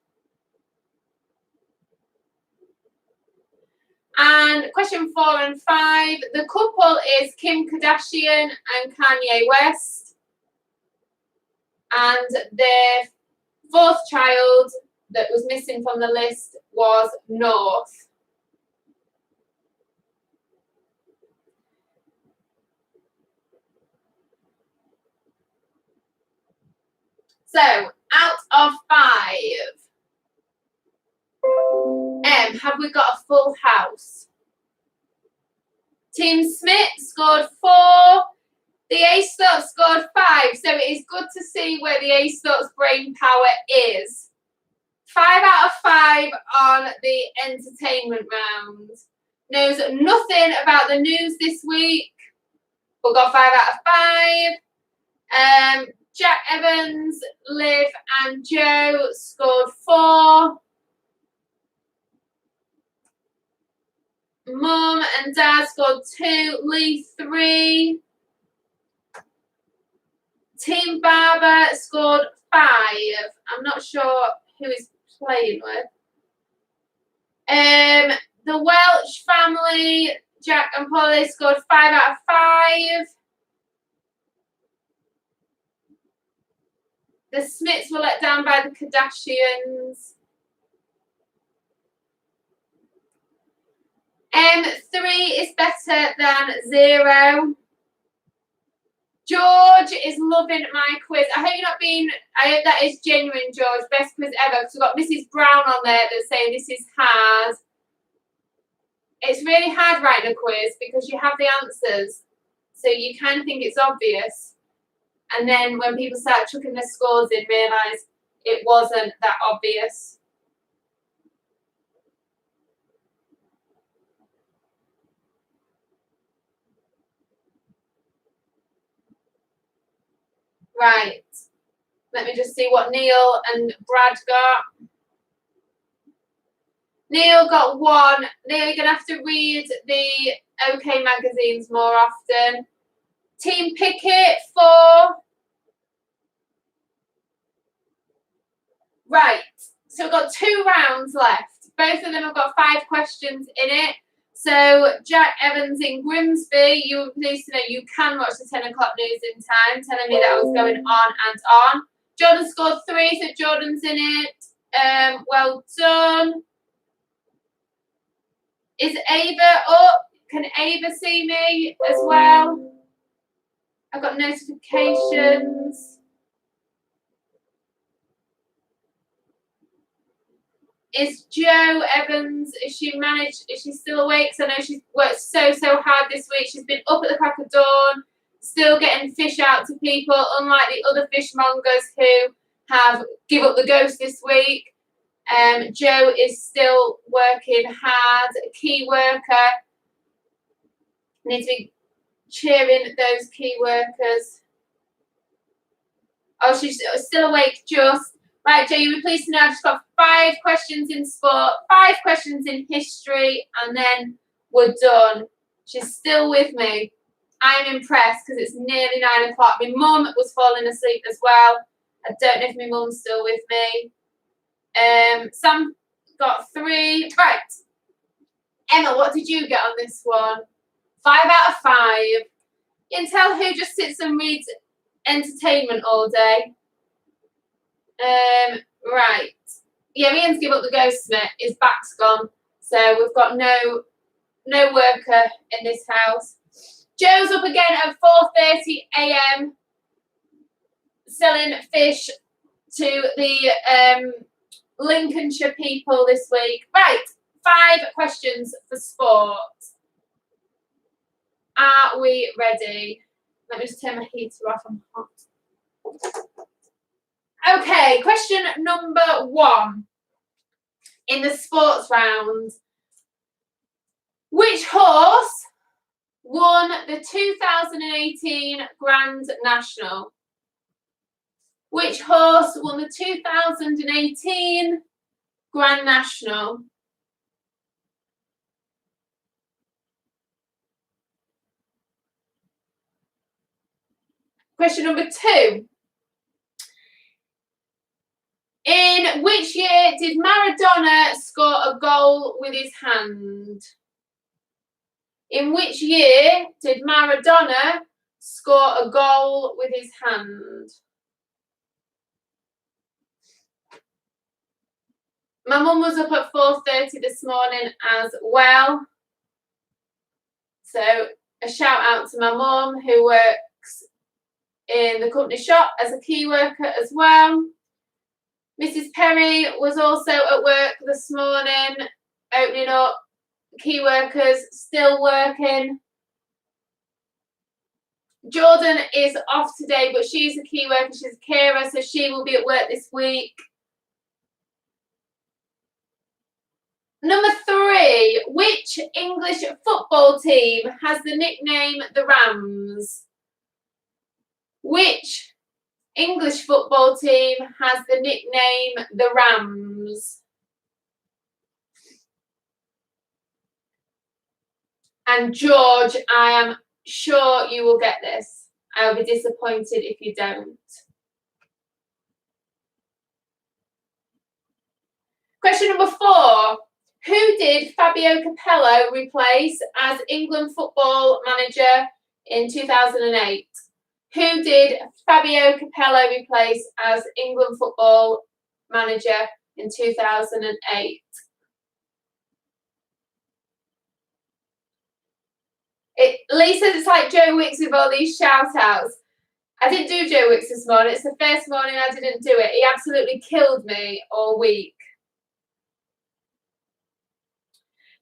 And question 4 and 5, the couple is Kim Kardashian and Kanye West. And their 4th child that was missing from the list was North. So, out of 5, have we got a full house? Team Smith scored 4. The Ace Thoughts scored 5. So it is good to see where the Ace Thoughts brain power is. 5 out of 5 on the entertainment round. Knows nothing about the news this week, but got 5 out of 5. Jack Evans, Liv and Joe scored 4. Mum and Dad scored 2. Lee 3. Team Barber scored 5. I'm not sure who he's playing with. The Welch family, Jack and Polly, scored 5 out of 5. The Smiths were let down by the Kardashians. 3 is better than 0. George is loving my quiz. I hope you're not being, I hope that is genuine, George. Best quiz ever. Because we've got Mrs. Brown on there that's saying this is hard. It's really hard writing a quiz because you have the answers. So you kind of think it's obvious. And then when people start chucking their scores in, realise it wasn't that obvious. Right. Let me just see what Neil and Brad got. Neil got 1. Neil, you're going to have to read the OK magazines more often. Team Pickett 4. Right. So we've got 2 rounds left. Both of them have got 5 questions in it. So Jack Evans in Grimsby, you were pleased to know you can watch the 10 o'clock news in time, telling me that was going on and on. Jordan scored 3, so Jordan's in it. Well done. Is Ava up? Can Ava see me as well? I've got notifications. Is Jo Evans, is she still awake? Because I know she's worked so hard this week. She's been up at the crack of dawn, still getting fish out to people, unlike the other fishmongers who have give up the ghost this week. Jo is still working hard, a key worker. Need to be cheering those key workers. Oh, she's still awake just. Right, Jo, you were pleased to know I've just got 5 questions in sport, 5 questions in history, and then we're done. She's still with me. I'm impressed because it's nearly 9 o'clock. My mum was falling asleep as well. I don't know if my mum's still with me. Sam got 3. Right. Emma, what did you get on this one? 5 out of 5. You can tell who just sits and reads entertainment all day. Right. Yeah, Ian's give up the ghost, Smith. His back's gone. So we've got no worker in this house. Joe's up again at 4:30 a.m. selling fish to the Lincolnshire people this week. Right. 5 questions for sport. Are we ready? Let me just turn my heater off. I'm hot. Okay, question number 1 in the sports round. Which horse won the 2018 Grand National? Which horse won the 2018 Grand National? Question number 2. In which year did Maradona score a goal with his hand? In which year did Maradona score a goal with his hand? My mum was up at 4:30 this morning as well. So a shout out to my mum, who works in the company shop as a key worker as well. Mrs. Perry was also at work this morning, opening up. Key workers still working. Jordan is off today, but she's a key worker. She's a carer, so she will be at work this week. Number 3, which English football team has the nickname the Rams? Which English football team has the nickname the Rams? And George, I am sure you will get this. I'll be disappointed if you don't. Question number 4. Who did Fabio Capello replace as England football manager in 2008? Who did Fabio Capello replace as England football manager in 2008? Lisa, it's like Joe Wicks with all these shout outs. I didn't do Joe Wicks this morning. It's the first morning I didn't do it. He absolutely killed me all week.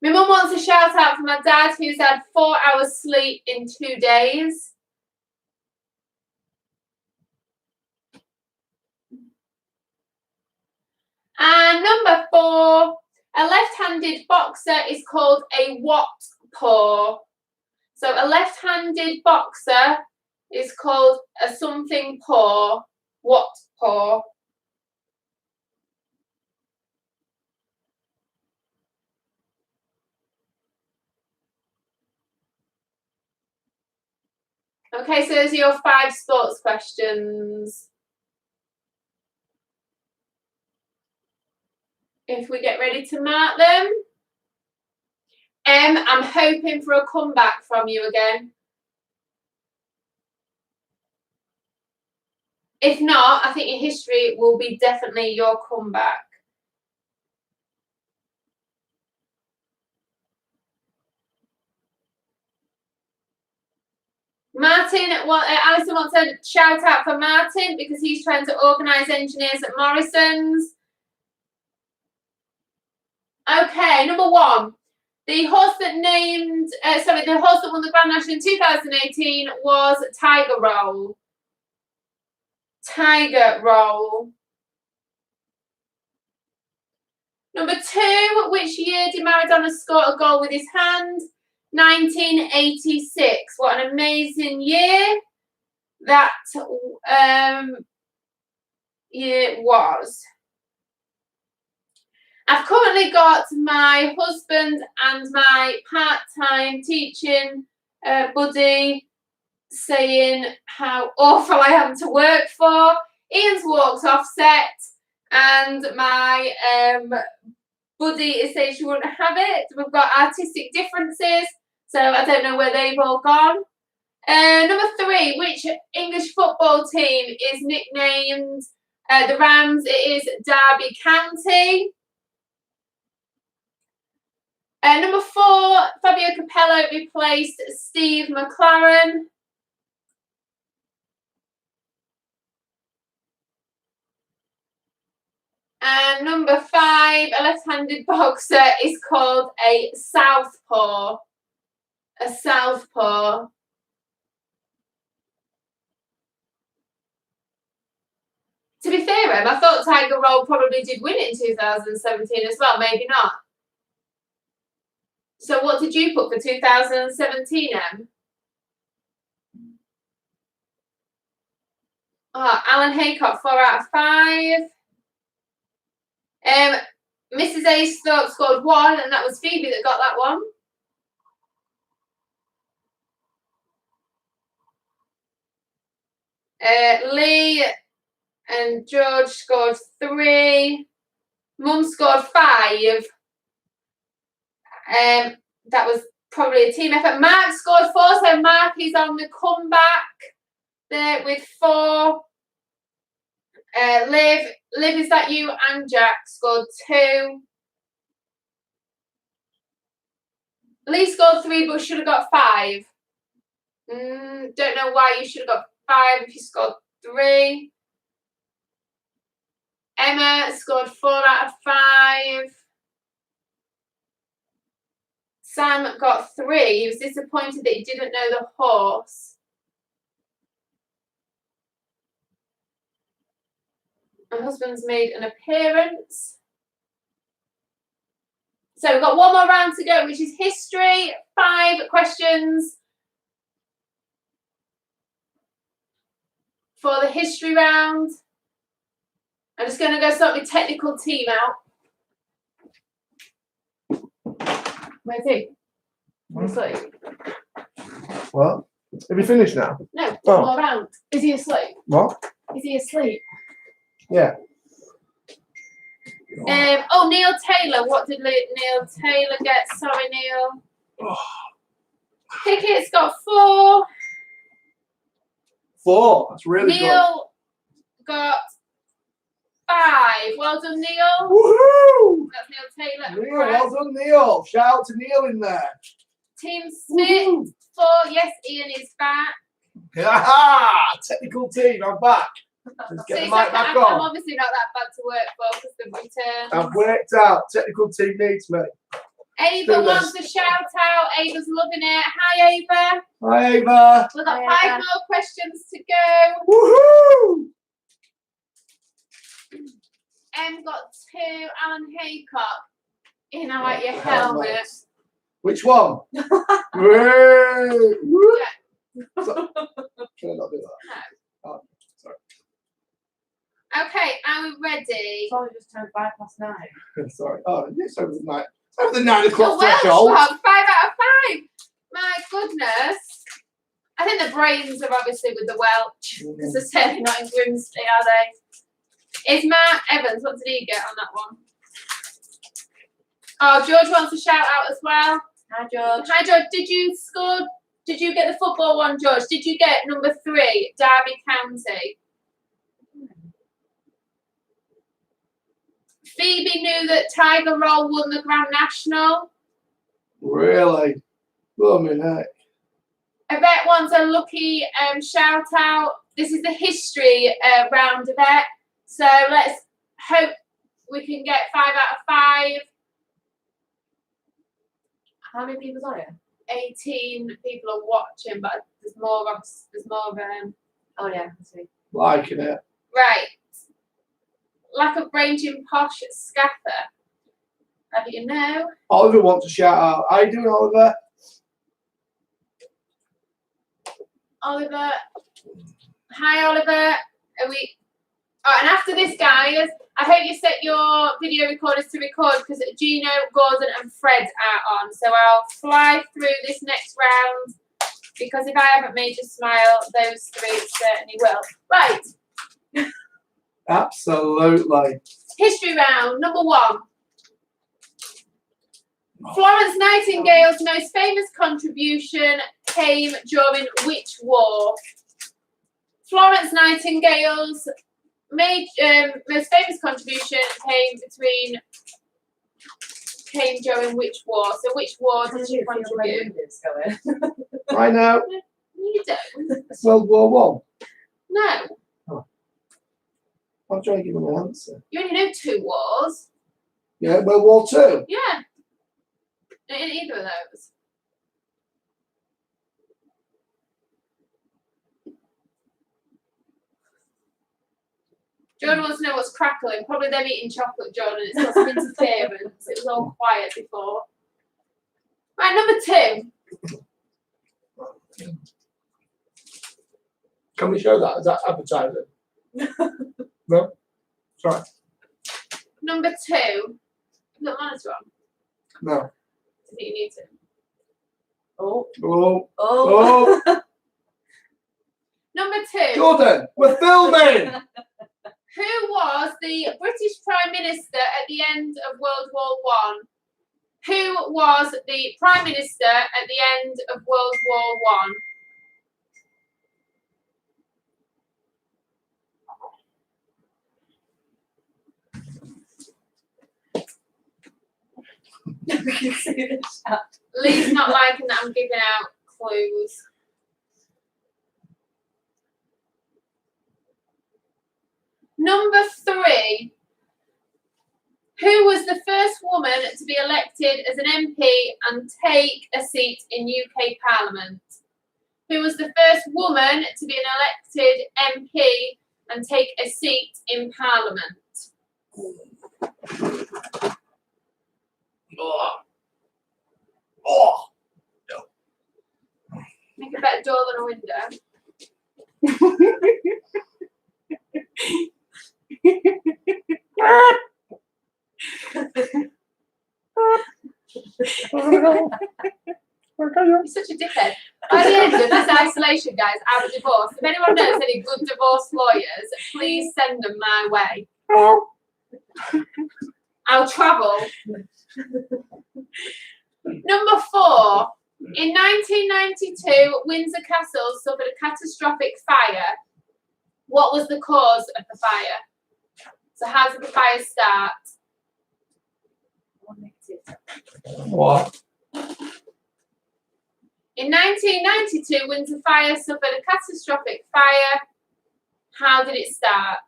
My mum wants a shout out for my dad, who's had 4 hours sleep in 2 days. And number 4, a left-handed boxer is called a what paw? So a left-handed boxer is called a something paw. What paw? Okay, so those are your 5 sports questions. If we get ready to mark them. I'm hoping for a comeback from you again. If not, I think your history will be definitely your comeback. Martin, Alison wants a shout out for Martin because he's trying to organise engineers at Morrison's. Okay, number 1. The horse that won the Grand National in 2018 was Tiger Roll. Tiger Roll. Number 2, which year did Maradona score a goal with his hand? 1986. What an amazing year that year was. I've currently got my husband and my part-time teaching buddy saying how awful I am to work for. Ian's walked off set and my buddy is saying she wouldn't have it. We've got artistic differences, so I don't know where they've all gone. Number 3, which English football team is nicknamed the Rams? It is Derby County. Number 4, Fabio Capello replaced Steve McLaren. And number 5, a left-handed boxer is called a southpaw. A southpaw. To be fair, I thought Tiger Roll probably did win it in 2017 as well. Maybe not. So what did you put for 2017, Em? Oh, Alan Haycock, 4 out of 5. Mrs. Aesthorpe scored 1, and that was Phoebe that got that one. Lee and George scored 3. Mum scored 5. That was probably a team effort. Mark scored 4, so Mark is on the comeback there with 4. Liv, is that you and Jack scored 2. Lee scored 3 but should have got 5. Don't know why you should have got 5 if you scored 3. Emma scored 4 out of 5. Sam got 3. He was disappointed that he didn't know the horse. My husband's made an appearance. So we've got one more round to go, which is history. 5 questions for the history round. I'm just going to go start my technical team out. Where's he? Asleep?
What? Have you finished now?
No,
Oh.
one more round. Is he asleep?
What?
Is he asleep?
Yeah.
Oh, Neil Taylor. What did Neil Taylor get? Sorry, Neil.
Oh.
Pickett's got 4.
4. That's really good.
Neil got 5. Well done, Neil.
Woohoo!
That's Neil Taylor.
Neil,
Right.
well done, Neil. Shout out to Neil in there.
Team Smith,
Woohoo!
4. Yes, Ian is back.
Ha! Technical team, I'm back. Let's get the
See,
mic
so
back
I'm
on.
obviously not that bad to work for because they've returned.
I've worked out. Technical team needs me.
Ava
do
wants
this.
a shout out. Ava's loving it. Hi, Ava.
Hi, Ava.
We've got
Hi,
5
Ava.
more questions to go.
Woohoo!
Em got 2. Alan Haycock. In I like your helmet.
Which one? Woo! Woo! Can I not do that? Oh, sorry.
Okay, are we ready?
It's only just turned 9:05.
Sorry. Oh, it's over the night. It's over the 9 o'clock
The Welsh
threshold.
one, 5 out of 5. My goodness. I think the brains are obviously with the Welsh because they're certainly not in Grimsby, are they? Is Mark Evans? What did he get on that one? Oh, George wants a shout out as well.
Hi, George.
Hi, George. Did you score? Did you get the football one, George? Did you get number 3, Derby County? Phoebe knew that Tiger Roll won the Grand National.
Really? Blooming heck.
Yvette wants a lucky shout out. This is the history round, Yvette. So let's hope we can get 5 out of 5.
How many people's on it?
18 people are watching, but there's more.
Oh, yeah, I see.
Liking it.
Right. Lack of range in posh scaffer. How do you know?
Oliver wants a shout out. How you doing, Oliver?
Oliver. Hi, Oliver. Are we? Oh, and after this, guys, I hope you set your video recorders to record because Gino, Gordon, and Fred are on. So I'll fly through this next round because if I haven't made you smile, those 3 certainly will. Right.
Absolutely.
History round, number 1. Florence Nightingale's most famous contribution came during which war? Florence Nightingale's most famous contribution came during which war? So which war did she contribute?
I know.
You don't.
World War One.
No.
I'm trying to give him an answer.
You only know 2 wars.
Yeah, World War Two.
Yeah. In either of those. Jordan wants to know what's crackling. Probably them eating chocolate, Jordan. It's got some interference. It was all quiet before. Right, number 2.
Can we show that? Is that advertising? No? Sorry.
Number 2. You got the monitor on?
No.
I think you need to.
Oh.
Oh.
Oh.
Oh.
Number 2.
Jordan, we're filming.
Who was the British Prime Minister at the end of World War One? Who was the Prime Minister at the end of World War One?
We can see the chat.
Lee's not liking that I'm giving out clues. Number 3. Who was the first woman to be elected as an MP and take a seat in UK Parliament? Who was the first woman to be an elected MP and take a seat in Parliament?
Oh.
Make a better door than a window. You're such a dickhead. By the end of this isolation, guys, I have a divorce. If anyone knows any good divorce lawyers, please send them my way. I'll travel. Number 4. In 1992, Windsor Castle suffered a catastrophic fire. What was the cause of the fire? So how did the fire start?
What?
In 1992, Windsor Fire suffered a catastrophic fire. How did it start?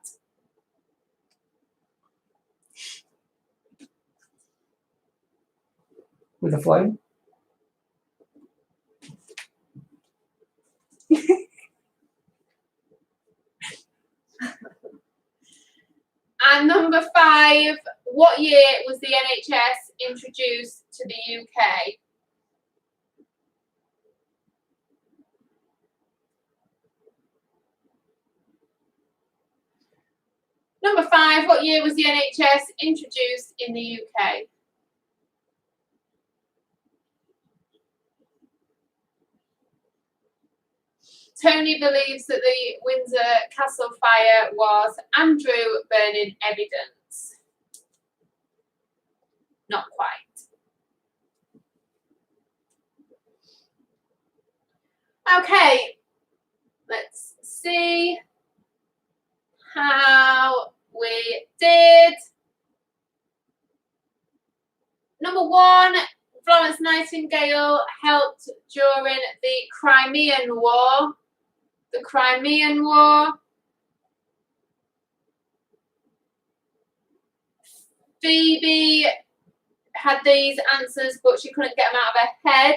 With a flame?
And number 5, what year was the NHS introduced to the UK? Number 5, what year was the NHS introduced in the UK? Tony believes that the Windsor Castle fire was Andrew burning evidence. Not quite. Okay, let's see how we did. Number 1, Florence Nightingale helped during the Crimean War. The Crimean War. Phoebe had these answers, but she couldn't get them out of her head.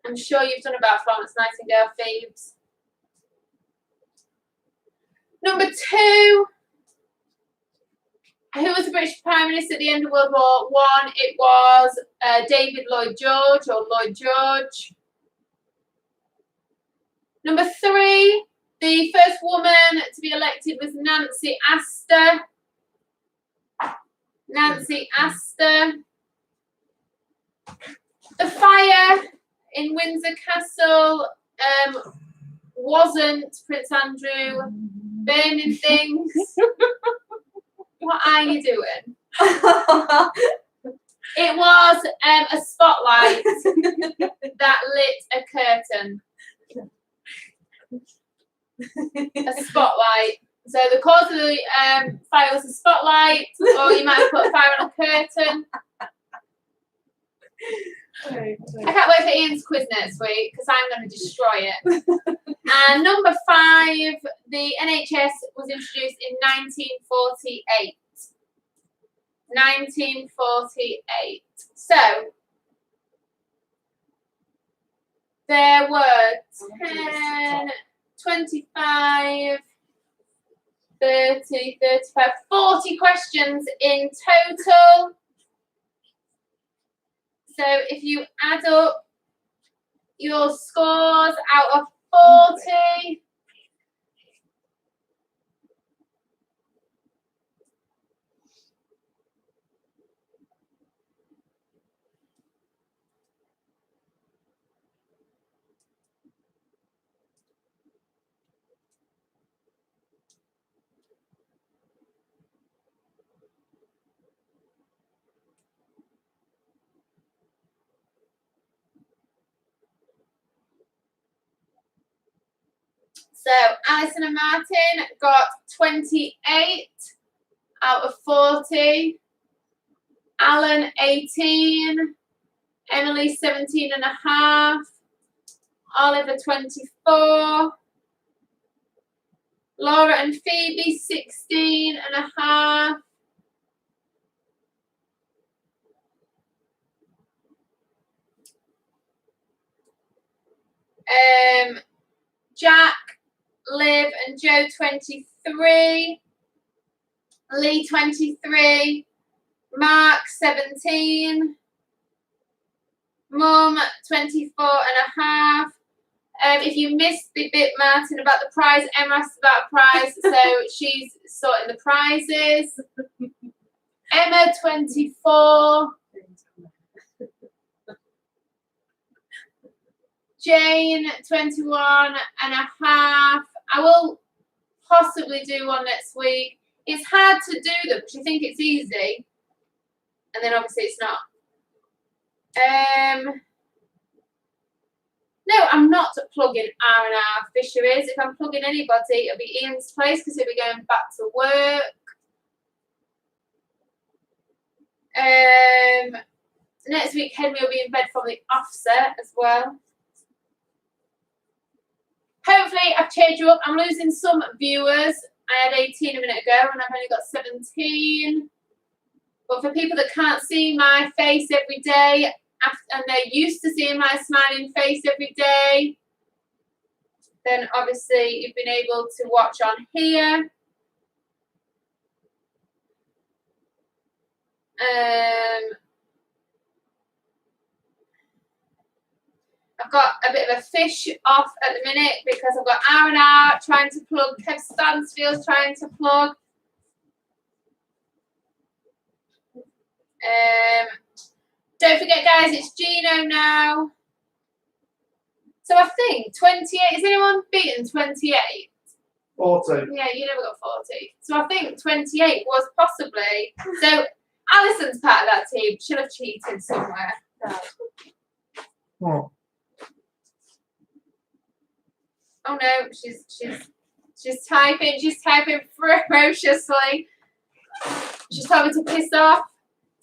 I'm sure you've done about Florence Nightingale, Phoebes. Number 2. Who was the British Prime Minister at the end of World War One? It was David Lloyd George or Lloyd George. Number 3, the first woman to be elected was Nancy Astor. Nancy Astor. The fire in Windsor Castle wasn't Prince Andrew burning things. What are you doing? It was a spotlight that lit a curtain. A spotlight. So the cause of the fire was a spotlight, or you might have put a fire on a curtain. I can't wait for Ian's quiz next week because I'm going to destroy it. And number 5, the NHS was introduced in 1948. 1948. So there were 10, 25, 30, 35, 40 questions in total. So if you add up your scores out of 40, So Alison and Martin got 28 out of 40. Alan 18. Emily 17 and a half. Oliver 24. Laura and Phoebe 16 and a half. Jack, Liv and Joe 23. Lee 23. Mark 17. Mum 24 and a half. If you missed the bit, Martin, about the prize, Emma asked about a prize, so she's sorting the prizes. Emma 24. Jane 21 and a half. I will possibly do one next week. It's hard to do them because you think it's easy, and then obviously it's not. No, I'm not plugging R&R Fisheries. If I'm plugging anybody, it'll be Ian's place because he'll be going back to work. Next week, Henry will be in bed from the offset as well. Hopefully, I've changed you up. I'm losing some viewers. I had 18 a minute ago and I've only got 17. But for people that can't see my face every day, and they're used to seeing my smiling face every day, then obviously you've been able to watch on here. I've got a bit of a fish off at the minute because I've got R&R trying to plug, Kev Stansfield's trying to plug. Don't forget, guys, it's Gino now. So I think 28. Has anyone beaten 28?
40.
Yeah, you never got 40. So I think 28 was possibly. So Alison's part of that team. She'll have cheated somewhere.
Oh.
Oh no, she's typing. She's typing ferociously. She's told me to piss off.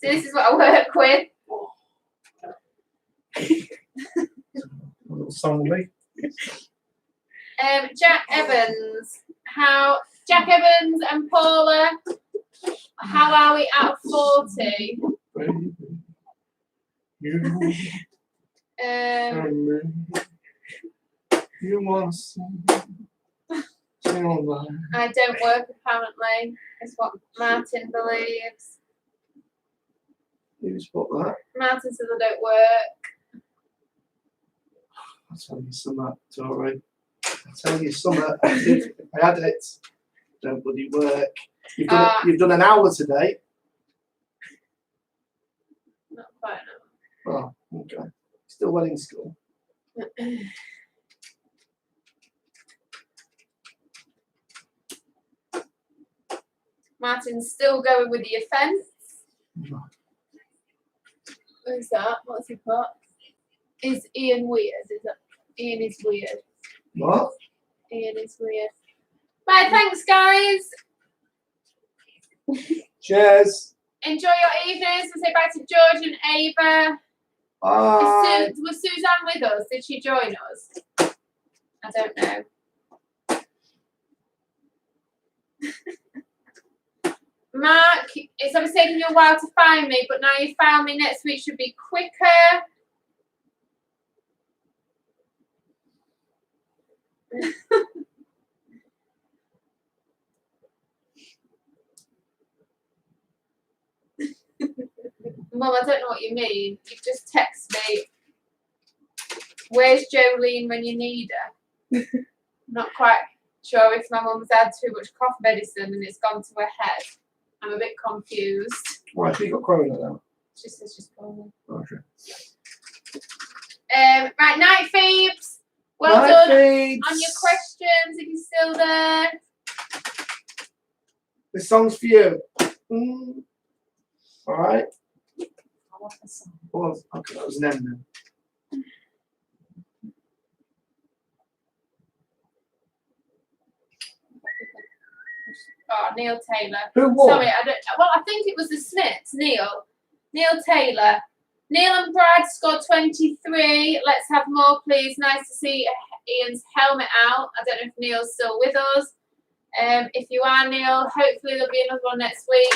So this is what I work with.
A little song with me.
Jack Evans. Jack Evans and Paula. How are we out of 40?
Baby, you you want to sing all night.
I don't work apparently, is what Martin believes.
Who's got that?
Martin says I don't work.
I'll tell you something, Tori. I'll tell you something. I had it. Don't bloody work. You've done an hour today.
Not quite enough.
Oh, okay. Still well in school.
Martin's still going with the offence.
No.
Who's that? What's he put? Is Ian weird? Is that Ian is weird?
What?
Ian is weird. Right, thanks guys.
Cheers.
Enjoy your evenings. We'll say bye to George and Ava.
Bye.
Was Suzanne with us? Did she join us? I don't know. Mark, it's obviously taking you a while to find me, but now you found me. Next week should be quicker. Mum, I don't know what you mean. You just text me, where's Jolene when you need her? Not quite sure if my mum's had too much cough medicine and it's gone to her head. I'm a bit confused.
Why have you got corona now?
She says she's calling.
Okay.
Right, night Phoebes. Well
Night,
done
Phoebes.
on your questions if you're still there.
This song's for you. All right. Well, okay, that was an M then.
Oh, Neil Taylor.
Who won?
Sorry, I think it was the Smiths. Neil Taylor. Neil and Brad scored 23. Let's have more, please. Nice to see Ian's helmet out. I don't know if Neil's still with us. If you are, Neil, hopefully there'll be another one next week.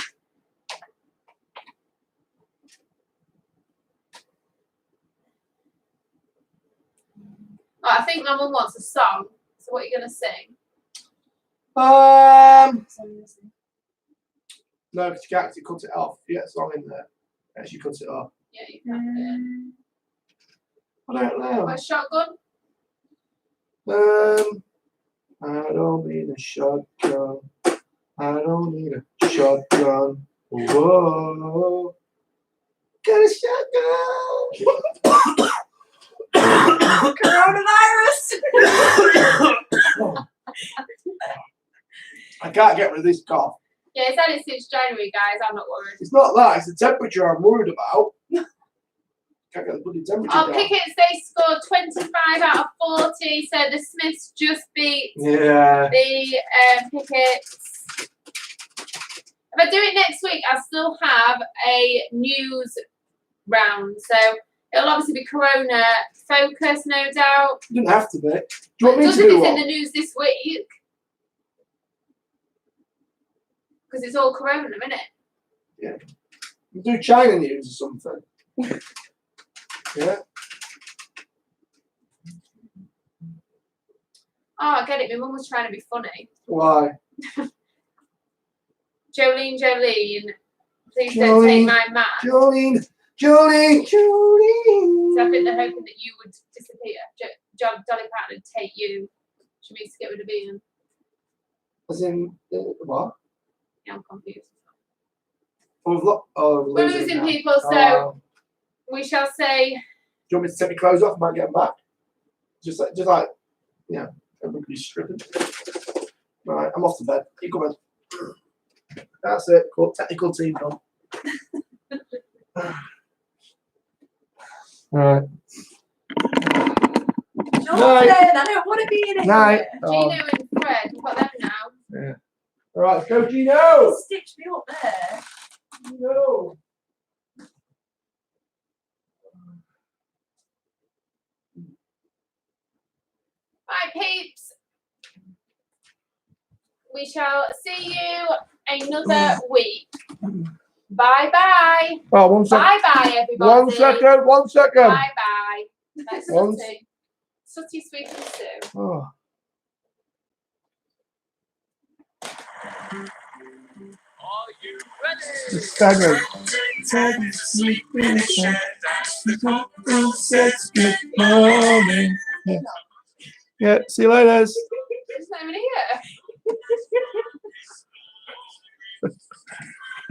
Oh, I think my mum wants a song. So what are you going to sing?
No, because you can actually cut it off. You get a song in there. Actually cut it off.
Yeah, you can.
I don't know.
What, Shotgun?
I don't need a shotgun. I don't need a shotgun. Whoa. Got a shotgun.
Coronavirus.
I can't get rid of this cough.
Yeah, it's had it since January, guys. I'm not worried.
It's not that, it's the temperature I'm worried about. Can't get the bloody temperature
Oh,
down.
Pickets, they scored 25 out of 40. So the Smiths just beat
Yeah.
the Pickets. If I do it next week, I'll still have a news round. So it'll obviously be Corona focus, no doubt.
It doesn't have to be. Do you want me to
Doesn't
do
it's in
one?
the news this week? Because it's all Corona, isn't it?
Do China news or something. Yeah.
Oh, I get it. My mum was trying to be funny.
Why?
Jolene, please don't take my man.
Jolene.
So I think they're hoping that you would disappear. Dolly Parton would take you. She needs to get rid of Ian.
As in, what?
Yeah, I'm confused.
Oh,
We're losing
now.
people, so
Oh.
we shall say.
Do you want me to take my clothes off? I might get them back. Just like, yeah, everybody's stripping. Right, I'm off to bed. You come in. That's it. Cool. Technical team done. Right.
Jordan, I don't want to be in it.
Night.
Gino and Fred, we've got them now.
Yeah. All right, let's go, Gino.
Stitch me up there.
Gino.
Right, peeps. We shall see you another week. Bye bye.
Oh, 1 second.
Bye bye, everybody.
1 second. 1 second.
Bye bye. That's
One-
Sooty. Sooty, Sweet and Sue.
Oh.
Are you ready?
It's staggering. Yeah, see you later.
It's not even here.